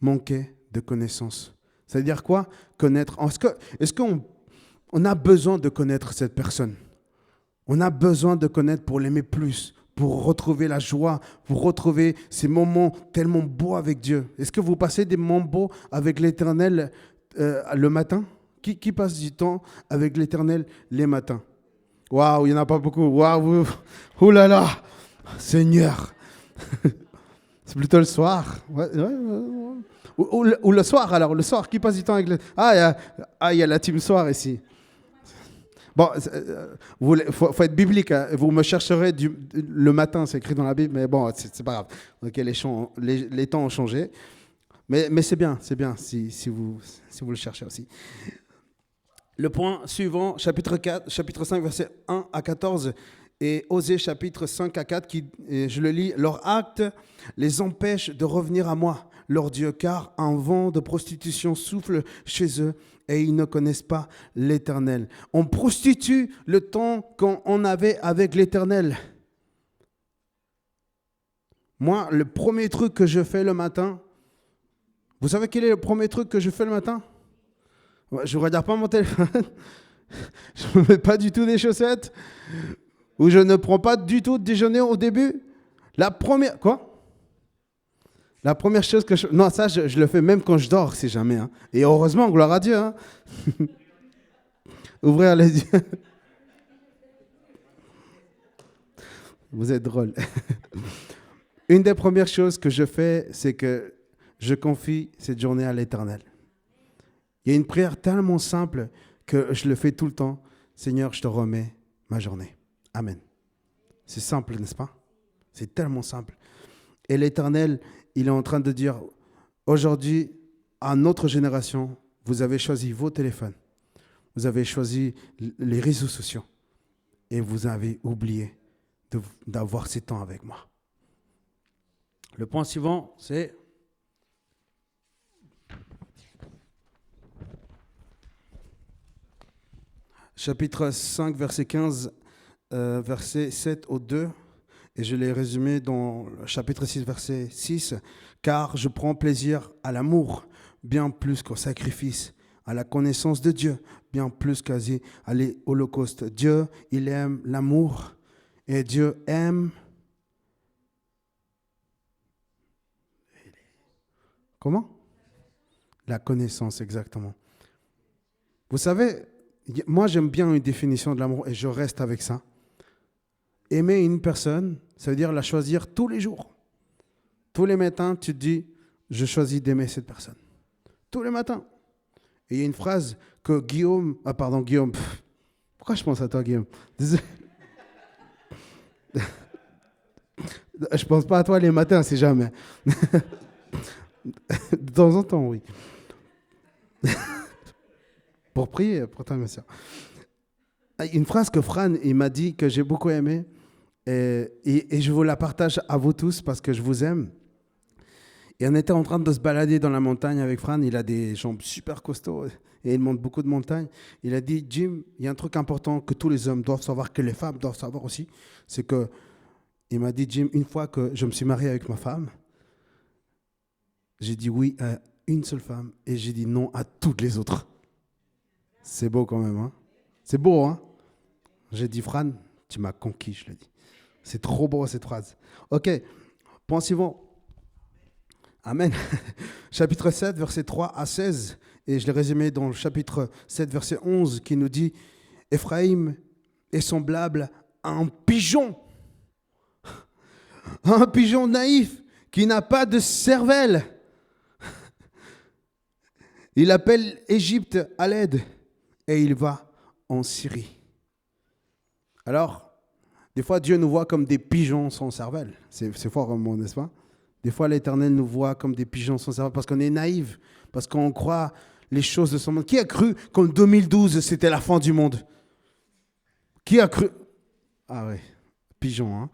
manquait de connaissances. C'est-à-dire quoi? Connaître. Est-ce qu'on a besoin de connaître cette personne? On a besoin de connaître pour l'aimer plus, pour retrouver la joie, pour retrouver ces moments tellement beaux avec Dieu. Est-ce que vous passez des moments beaux avec l'Éternel le matin? Qui passe du temps avec l'Éternel les matins? Waouh, il n'y en a pas beaucoup. Waouh, ouh là là, Seigneur. C'est plutôt le soir. Ouais. Ou le soir, alors. Le soir, qui passe du temps avec il y a la team soir ici. Bon, faut être biblique. Hein. Vous me chercherez le matin, c'est écrit dans la Bible, mais bon, c'est pas grave. Ok, les temps ont changé. Mais c'est bien si vous le cherchez aussi. Le point suivant, chapitre 5, versets 1 à 14, et Osée, chapitre 5 à 4, je le lis, « Leurs actes les empêchent de revenir à moi, leur Dieu, car un vent de prostitution souffle chez eux et ils ne connaissent pas l'Éternel. » On prostitue le temps qu'on avait avec l'Éternel. Moi, le premier truc que je fais le matin, vous savez quel est le premier truc que je fais le matin? Je ne regarde pas mon téléphone, je ne mets pas du tout des chaussettes, ou je ne prends pas du tout de déjeuner au début. La première chose que je... Non, ça, je le fais même quand je dors, si jamais. Hein. Et heureusement, gloire à Dieu. Hein. Ouvrir les yeux. Vous êtes drôle. Une des premières choses que je fais, c'est que je confie cette journée à l'Éternel. Il y a une prière tellement simple que je le fais tout le temps. Seigneur, je te remets ma journée. Amen. C'est simple, n'est-ce pas? C'est tellement simple. Et l'Éternel, il est en train de dire, aujourd'hui, à notre génération, vous avez choisi vos téléphones, vous avez choisi les réseaux sociaux et vous avez oublié d'avoir ces temps avec moi. Le point suivant, c'est... Chapitre 5, verset 15, verset 7 au 2, et je l'ai résumé dans le chapitre 6, verset 6, « Car je prends plaisir à l'amour, bien plus qu'au sacrifice, à la connaissance de Dieu, bien plus qu'à l'holocauste. » Dieu, il aime l'amour, et Dieu aime... Comment? La connaissance, exactement. Vous savez... Moi, j'aime bien une définition de l'amour et je reste avec ça. aimer une personne, ça veut dire la choisir tous les jours. Tous les matins, tu te dis, je choisis d'aimer cette personne. Tous les matins. Et il y a une phrase que Guillaume... Ah pardon, Guillaume. Pourquoi je pense à toi, Guillaume? Désolé. Je pense pas à toi les matins, c'est jamais. De temps en temps, oui. Pour prier, pour toi, ma soeur. Une phrase que Fran il m'a dit que j'ai beaucoup aimé et je vous la partage à vous tous parce que je vous aime. Et on était en train de se balader dans la montagne avec Fran. Il a des jambes super costauds et il monte beaucoup de montagnes. Il a dit, Jim, il y a un truc important que tous les hommes doivent savoir, que les femmes doivent savoir aussi. C'est que, il m'a dit, Jim, une fois que je me suis marié avec ma femme, j'ai dit oui à une seule femme et j'ai dit non à toutes les autres. C'est beau quand même, hein? C'est beau, hein? J'ai dit, Fran, tu m'as conquis, je l'ai dit. C'est trop beau cette phrase. Ok, point suivant. Amen. Chapitre 7, versets 3 à 16. Et je l'ai résumé dans le chapitre 7, verset 11, qui nous dit, Éphraïm est semblable à un pigeon. Un pigeon naïf qui n'a pas de cervelle. Il appelle Égypte à l'aide et il va en Syrie. Alors, des fois, Dieu nous voit comme des pigeons sans cervelle. C'est fort un mot, n'est-ce pas? Des fois, l'Éternel nous voit comme des pigeons sans cervelle parce qu'on est naïf, parce qu'on croit les choses de son monde. Qui a cru qu'en 2012, c'était la fin du monde? Qui a cru? Ah ouais, pigeon, hein?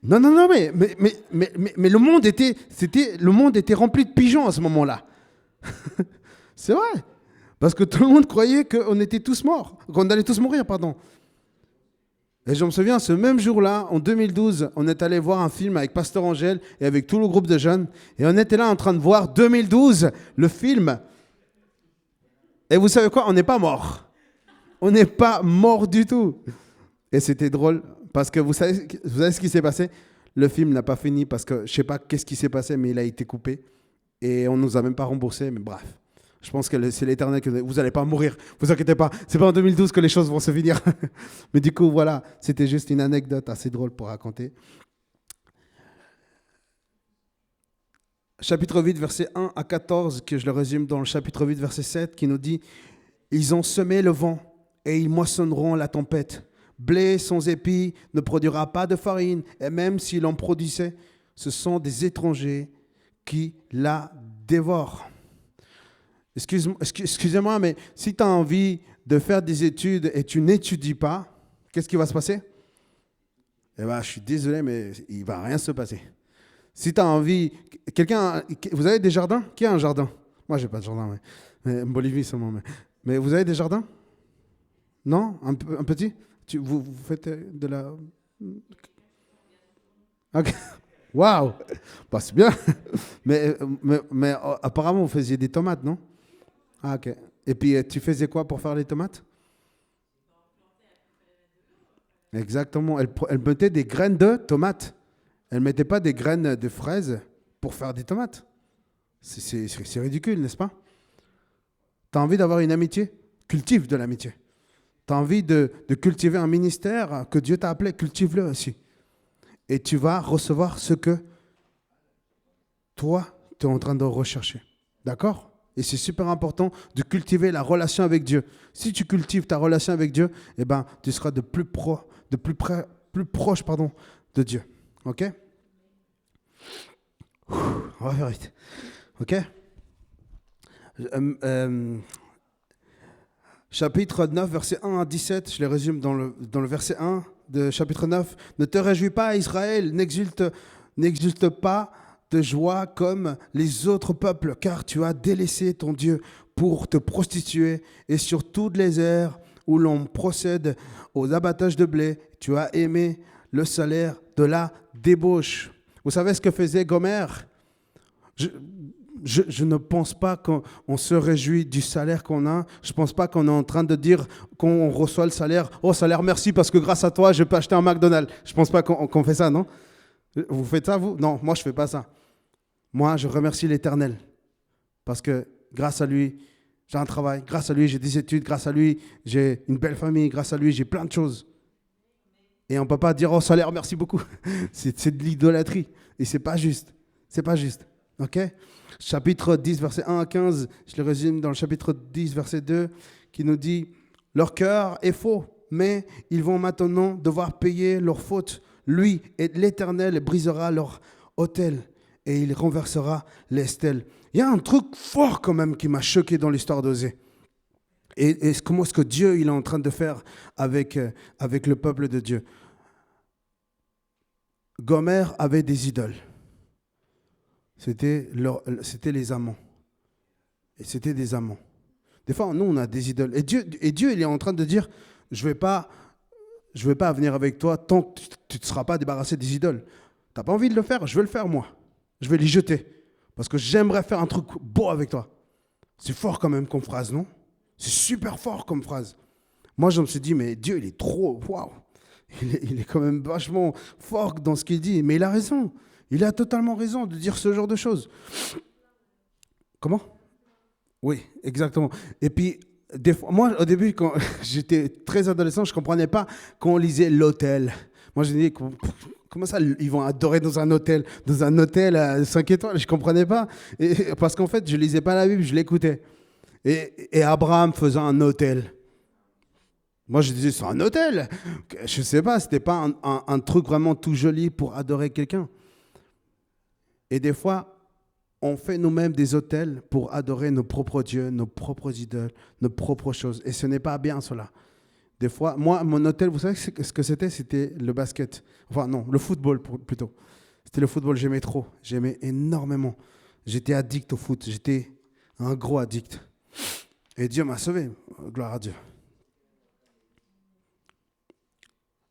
Non, mais le monde était rempli de pigeons à ce moment-là. C'est vrai. Parce que tout le monde croyait qu'on était tous morts, qu'on allait tous mourir, pardon. Et je me souviens, ce même jour-là, en 2012, on est allé voir un film avec Pasteur Angèle et avec tout le groupe de jeunes. Et on était là en train de voir 2012, le film. Et vous savez quoi? On n'est pas mort. On n'est pas mort du tout. Et c'était drôle. Parce que vous savez ce qui s'est passé? Le film n'a pas fini parce que je ne sais pas qu'est-ce qui s'est passé, mais il a été coupé. Et on ne nous a même pas remboursé, mais bref. Je pense que c'est l'Éternel que vous n'allez pas mourir. Vous inquiétez pas. C'est pas en 2012 que les choses vont se finir. Mais du coup, voilà. C'était juste une anecdote assez drôle pour raconter. Chapitre 8, verset 1 à 14, que je le résume dans le chapitre 8, verset 7, qui nous dit « Ils ont semé le vent et ils moissonneront la tempête. Blé sans épis ne produira pas de farine, et même s'il en produisait, ce sont des étrangers qui la dévorent. » Excusez-moi, mais si tu as envie de faire des études et tu n'étudies pas, qu'est-ce qui va se passer? Eh ben, je suis désolé, mais il ne va rien se passer. Si tu as envie... Vous avez des jardins? Qui a un jardin? Moi, je n'ai pas de jardin, mais en Bolivie seulement. Mais vous avez des jardins? Non? Un petit? Vous faites de la... Ok. Waouh! Bah, c'est bien. mais apparemment, vous faisiez des tomates, non? Ah, ok. Et puis, tu faisais quoi pour faire les tomates? Exactement. Elle mettait des graines de tomates. Elle ne mettait pas des graines de fraises pour faire des tomates. C'est ridicule, n'est-ce pas? Tu as envie d'avoir une amitié? Cultive de l'amitié. Tu as envie de cultiver un ministère que Dieu t'a appelé? Cultive-le aussi. Et tu vas recevoir ce que toi, tu es en train de rechercher. D'accord? Et c'est super important de cultiver la relation avec Dieu. Si tu cultives ta relation avec Dieu, eh ben, tu seras plus proche de Dieu. OK? On va faire vite. OK? Chapitre 9, verset 1 à 17, je les résume dans le verset 1 de chapitre 9. « Ne te réjouis pas, Israël, n'exulte pas de joie comme les autres peuples, car tu as délaissé ton Dieu pour te prostituer, et sur toutes les aires où l'on procède aux abattages de blé, tu as aimé le salaire de la débauche. » Vous savez ce que faisait Gomère? Je ne pense pas qu'on se réjouit du salaire qu'on a. Je ne pense pas qu'on est en train de dire qu'on reçoit le salaire. Oh, salaire, merci, parce que grâce à toi, je peux acheter un McDonald's. Je ne pense pas qu'on fait ça, non? Vous faites ça, vous? Non, moi, je ne fais pas ça. Moi, je remercie l'Éternel. Parce que grâce à lui, j'ai un travail. Grâce à lui, j'ai des études. Grâce à lui, j'ai une belle famille. Grâce à lui, j'ai plein de choses. Et on ne peut pas dire, oh salaire, merci beaucoup. C'est de l'idolâtrie. Et c'est pas juste. C'est pas juste. OK? Chapitre 10, verset 1 à 15, je le résume dans le chapitre 10, verset 2, qui nous dit, leur cœur est faux, mais ils vont maintenant devoir payer leurs fautes. Lui, et l'Éternel, brisera leur autel et il renversera les stèles. Il y a un truc fort quand même qui m'a choqué dans l'histoire d'Osée. Et comment est-ce que Dieu il est en train de faire avec le peuple de Dieu. Gomer avait des idoles. C'était les amants. Et c'était des amants. Des fois, nous, on a des idoles. Et Dieu il est en train de dire, je ne vais pas venir avec toi tant que tu ne te seras pas débarrassé des idoles. Tu n'as pas envie de le faire, je vais le faire moi. Je vais les jeter. Parce que j'aimerais faire un truc beau avec toi. C'est fort quand même comme phrase, non? C'est super fort comme phrase. Moi, je me suis dit, mais Dieu, il est trop... Waouh! Il est quand même vachement fort dans ce qu'il dit. Mais il a raison. Il a totalement raison de dire ce genre de choses. Comment? Oui, exactement. Et puis, des fois, moi, au début, quand j'étais très adolescent, je ne comprenais pas quand on lisait l'autel. Moi, je me disais, comment ça, ils vont adorer dans un hôtel à 5 étoiles? Je ne comprenais pas. Parce qu'en fait, je ne lisais pas la Bible, je l'écoutais. Et Abraham faisait un autel. Moi, je disais, c'est un hôtel. Je ne sais pas, ce n'était pas un truc vraiment tout joli pour adorer quelqu'un. Et des fois, on fait nous-mêmes des autels pour adorer nos propres dieux, nos propres idoles, nos propres choses. Et ce n'est pas bien cela. Des fois, moi, mon autel, vous savez ce que c'était? C'était le basket. Enfin, non, le football plutôt. C'était le football, j'aimais trop. J'aimais énormément. J'étais addict au foot. J'étais un gros addict. Et Dieu m'a sauvé. Gloire à Dieu.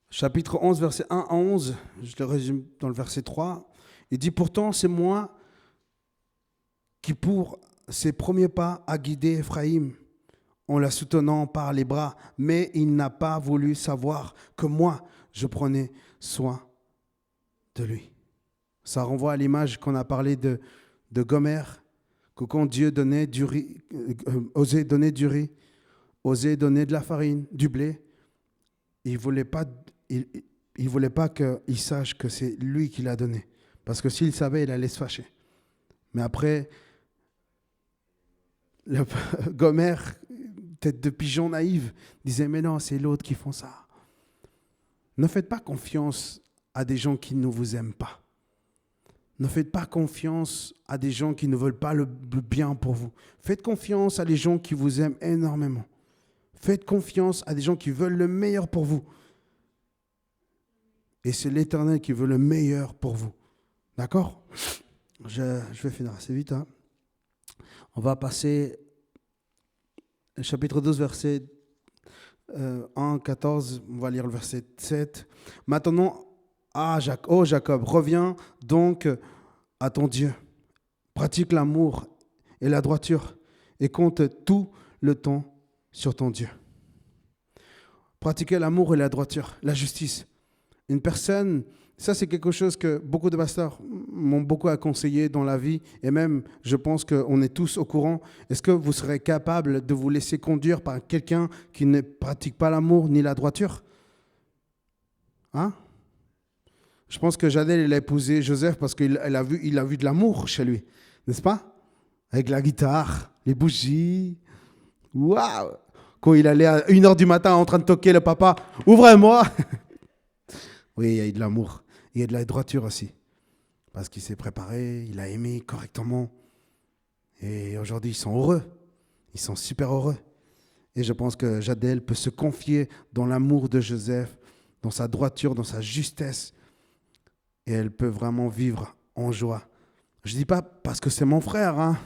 Chapitre 11, verset 1 à 11. Je le résume dans le verset 3. Il dit, pourtant, c'est moi qui, pour ses premiers pas, a guidé Éphraïm en la soutenant par les bras, mais il n'a pas voulu savoir que moi, je prenais soin de lui. Ça renvoie à l'image qu'on a parlé de Gomer, que quand Dieu donnait du riz, osait donner du riz, osait donner de la farine, du blé, il ne voulait pas qu'il sache que c'est lui qui l'a donné. Parce que s'il savait, il allait se fâcher. Mais après, Gomer, tête de pigeon naïve, disait, mais non, c'est l'autre qui font ça. Ne faites pas confiance à des gens qui ne vous aiment pas. Ne faites pas confiance à des gens qui ne veulent pas le bien pour vous. Faites confiance à des gens qui vous aiment énormément. Faites confiance à des gens qui veulent le meilleur pour vous. Et c'est l'Éternel qui veut le meilleur pour vous. D'accord? Je vais finir assez vite. Hein. On va passer au chapitre 12, verset 1, 14. On va lire le verset 7. Maintenant, ô Jacob, reviens donc à ton Dieu. Pratique l'amour et la droiture et compte tout le temps sur ton Dieu. Pratiquer l'amour et la droiture, la justice. Une personne, ça c'est quelque chose que beaucoup de pasteurs m'ont beaucoup conseillé dans la vie et même je pense qu'on est tous au courant. Est-ce que vous serez capable de vous laisser conduire par quelqu'un qui ne pratique pas l'amour ni la droiture? Hein? Je pense que Jadel il a épousé Joseph parce qu'il a vu de l'amour chez lui, n'est-ce pas? Avec la guitare, les bougies. Waouh! Quand il allait à 1h du matin en train de toquer le papa, ouvrez-moi! Oui, il y a eu de l'amour. Il y a de la droiture aussi. Parce qu'il s'est préparé, il a aimé correctement. Et aujourd'hui, ils sont heureux. Ils sont super heureux. Et je pense que Jadel peut se confier dans l'amour de Joseph, dans sa droiture, dans sa justesse. Et elle peut vraiment vivre en joie. Je ne dis pas parce que c'est mon frère, hein.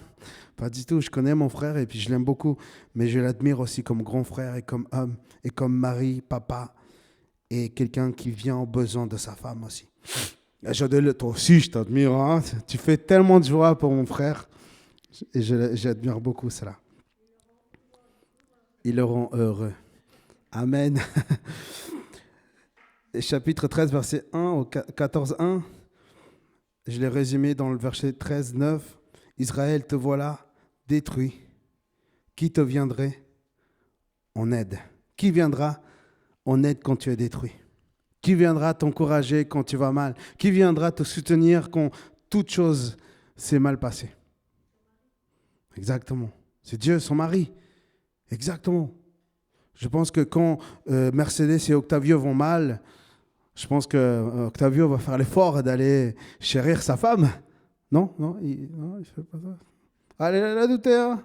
Pas du tout. Je connais mon frère et puis je l'aime beaucoup. Mais je l'admire aussi comme grand frère et comme homme et comme mari, papa. Et quelqu'un qui vient au besoin de sa femme aussi. Jadel, toi aussi, je t'admire. Hein. Tu fais tellement de joie pour mon frère. Et j'admire beaucoup cela. Ils le rend heureux. Amen. Et chapitre 13, verset 1 au 14, 1. Je l'ai résumé dans le verset 13, 9. Israël, te voilà détruit. Qui te viendrait en aide? Qui viendra en aide quand tu es détruit? Qui viendra t'encourager quand tu vas mal? Qui viendra te soutenir quand toute chose s'est mal passée? Exactement. C'est Dieu, son mari. Exactement. Je pense que quand Mercedes et Octavio vont mal, je pense que Octavio va faire l'effort d'aller chérir sa femme. Non, il fait pas ça. Allez, la douter, hein.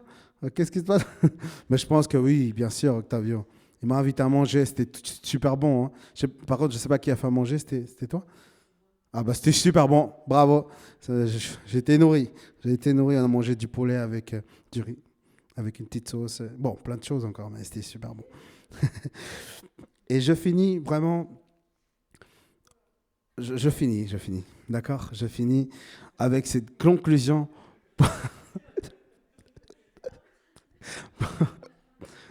Qu'est-ce qui se passe? Mais je pense que oui, bien sûr, Octavio. Il m'a invité à manger, c'était super bon. Hein. Par contre, je ne sais pas qui a fait à manger, c'était toi? Ah bah c'était super bon, bravo. J'ai été nourri. J'ai été nourri, on a mangé du poulet avec du riz, avec une petite sauce. Bon, plein de choses encore, mais c'était super bon. Et je finis vraiment... Je finis, d'accord? Je finis avec cette conclusion.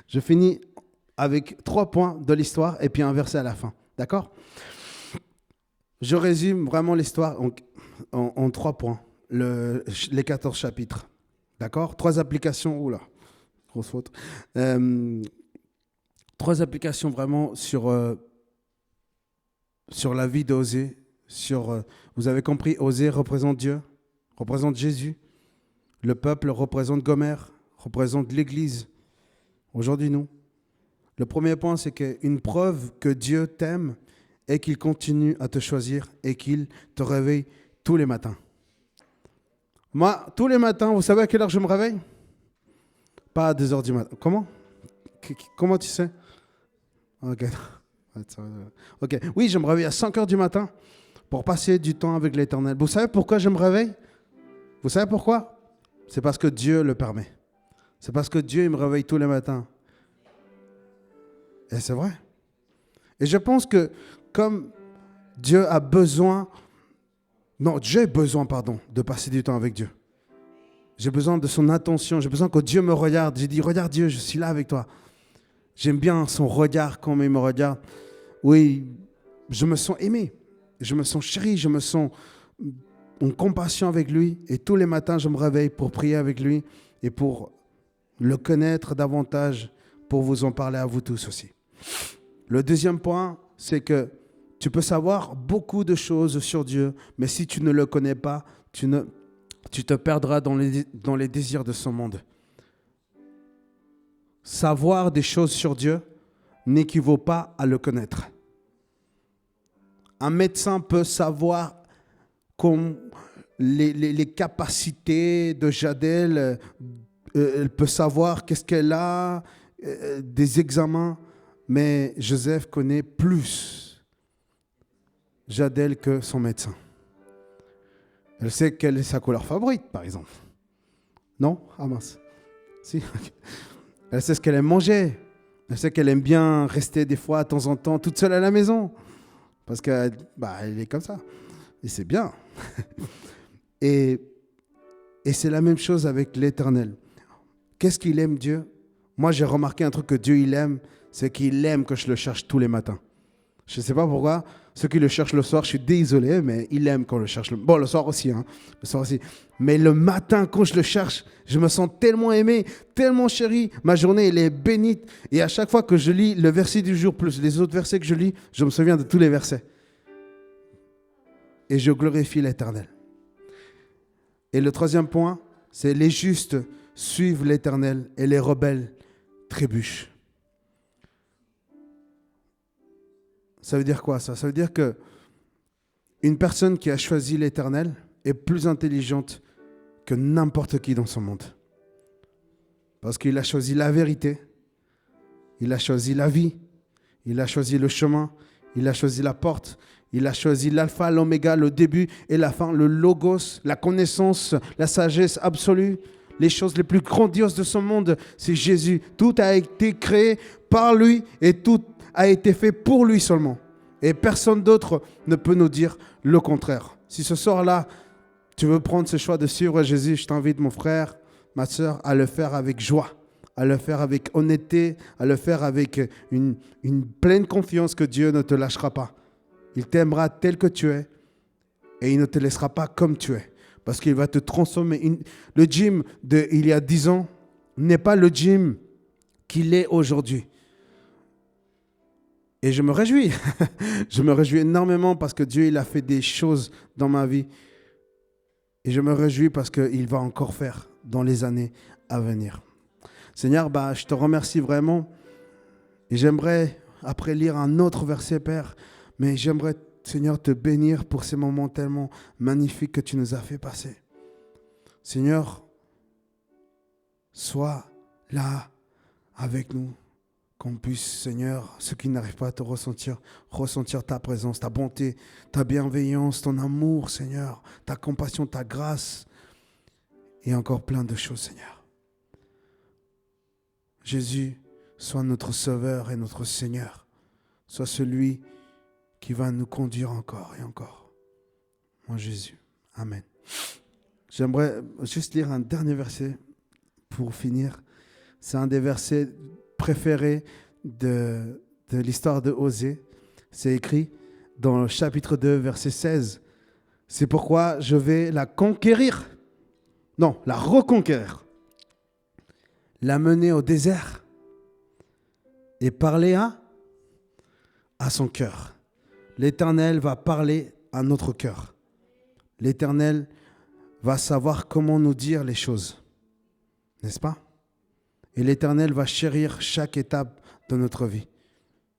Je finis avec 3 points de l'histoire et puis un verset à la fin, d'accord? Je résume vraiment l'histoire en 3 points, les 14 chapitres, d'accord? 3 applications, oula, grosse faute. 3 applications vraiment sur la vie d'Osée. Vous avez compris, Osée représente Dieu, représente Jésus. Le peuple représente Gomer, représente l'Église. Aujourd'hui, nous. Le premier point, c'est qu'une preuve que Dieu t'aime et qu'il continue à te choisir et qu'il te réveille tous les matins. Moi, tous les matins, vous savez à quelle heure je me réveille? Pas à 2h du matin. Comment? Comment tu sais? Ok. Ok. Oui, je me réveille à 5h du matin pour passer du temps avec l'Éternel. Vous savez pourquoi je me réveille? Vous savez pourquoi? C'est parce que Dieu le permet. C'est parce que Dieu il me réveille tous les matins. Et c'est vrai. Et je pense que comme Dieu a besoin, j'ai besoin, de passer du temps avec Dieu. J'ai besoin de son attention, j'ai besoin que Dieu me regarde. J'ai dit, regarde Dieu, je suis là avec toi. J'aime bien son regard quand il me regarde. Oui, je me sens aimé, je me sens chéri, je me sens en compassion avec lui. Et tous les matins, je me réveille pour prier avec lui et pour le connaître davantage, pour vous en parler à vous tous aussi. Le deuxième point, c'est que tu peux savoir beaucoup de choses sur Dieu, mais si tu ne le connais pas, tu te perdras dans les désirs de ce monde. Savoir des choses sur Dieu n'équivaut pas à le connaître. Un médecin peut savoir comme les capacités de Jadel, elle peut savoir qu'est-ce qu'elle a, des examens, mais Joseph connaît plus Jadel que son médecin. Elle sait quelle est sa couleur favorite, par exemple. Non? Ah mince. Si. Elle sait ce qu'elle aime manger. Elle sait qu'elle aime bien rester des fois, de temps en temps, toute seule à la maison. Parce qu'elle est comme ça. Et c'est bien. Et c'est la même chose avec l'Éternel. Qu'est-ce qu'il aime, Dieu? Moi, j'ai remarqué un truc que Dieu, il aime, c'est qu'il aime que je le cherche tous les matins. Je ne sais pas pourquoi. Ceux qui le cherchent le soir, je suis désolé, mais il aime quand je le cherche. Bon, le soir aussi, hein. Le soir aussi. Mais le matin, quand je le cherche, je me sens tellement aimé, tellement chéri. Ma journée, elle est bénite. Et à chaque fois que je lis le verset du jour, plus les autres versets que je lis, je me souviens de tous les versets. Et je glorifie l'Éternel. Et le troisième point, c'est les justes suivent l'Éternel et les rebelles trébuchent. Ça veut dire quoi ça? Ça veut dire que une personne qui a choisi l'Éternel est plus intelligente que n'importe qui dans ce monde. Parce qu'il a choisi la vérité, il a choisi la vie, il a choisi le chemin, il a choisi la porte, il a choisi l'alpha, l'oméga, le début et la fin, le logos, la connaissance, la sagesse absolue. Les choses les plus grandioses de ce monde, c'est Jésus. Tout a été créé par lui et tout a été fait pour lui seulement. Et personne d'autre ne peut nous dire le contraire. Si ce soir-là, tu veux prendre ce choix de suivre Jésus, je t'invite, mon frère, ma soeur, à le faire avec joie, à le faire avec honnêteté, à le faire avec une pleine confiance que Dieu ne te lâchera pas. Il t'aimera tel que tu es et il ne te laissera pas comme tu es. Parce qu'il va te transformer. Le gym d'il y a 10 ans n'est pas le gym qu'il est aujourd'hui. Et je me réjouis. Je me réjouis énormément parce que Dieu, il a fait des choses dans ma vie. Et je me réjouis parce qu'il va encore faire dans les années à venir. Seigneur, je te remercie vraiment. Et j'aimerais, après, lire un autre verset, Père. Mais j'aimerais, Seigneur, te bénir pour ces moments tellement magnifiques que tu nous as fait passer. Seigneur, sois là avec nous. Qu'on puisse, Seigneur, ceux qui n'arrivent pas à te ressentir ta présence, ta bonté, ta bienveillance, ton amour, Seigneur, ta compassion, ta grâce et encore plein de choses, Seigneur. Jésus, sois notre Sauveur et notre Seigneur. Sois celui qui va nous conduire encore et encore. Mon Jésus. Amen. J'aimerais juste lire un dernier verset pour finir. C'est un des versets préférés de l'histoire de Osée. C'est écrit dans le chapitre 2, verset 16. C'est pourquoi je vais la conquérir. Non, la reconquérir. La mener au désert et parler à son cœur. L'Éternel va parler à notre cœur. L'Éternel va savoir comment nous dire les choses. N'est-ce pas? Et l'Éternel va chérir chaque étape de notre vie.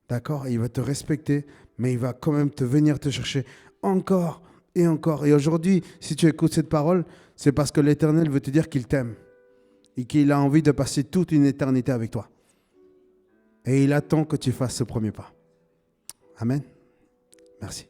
D'accord? Il va te respecter, mais il va quand même venir te chercher encore et encore. Et aujourd'hui, si tu écoutes cette parole, c'est parce que l'Éternel veut te dire qu'il t'aime et qu'il a envie de passer toute une éternité avec toi. Et il attend que tu fasses ce premier pas. Amen. Merci.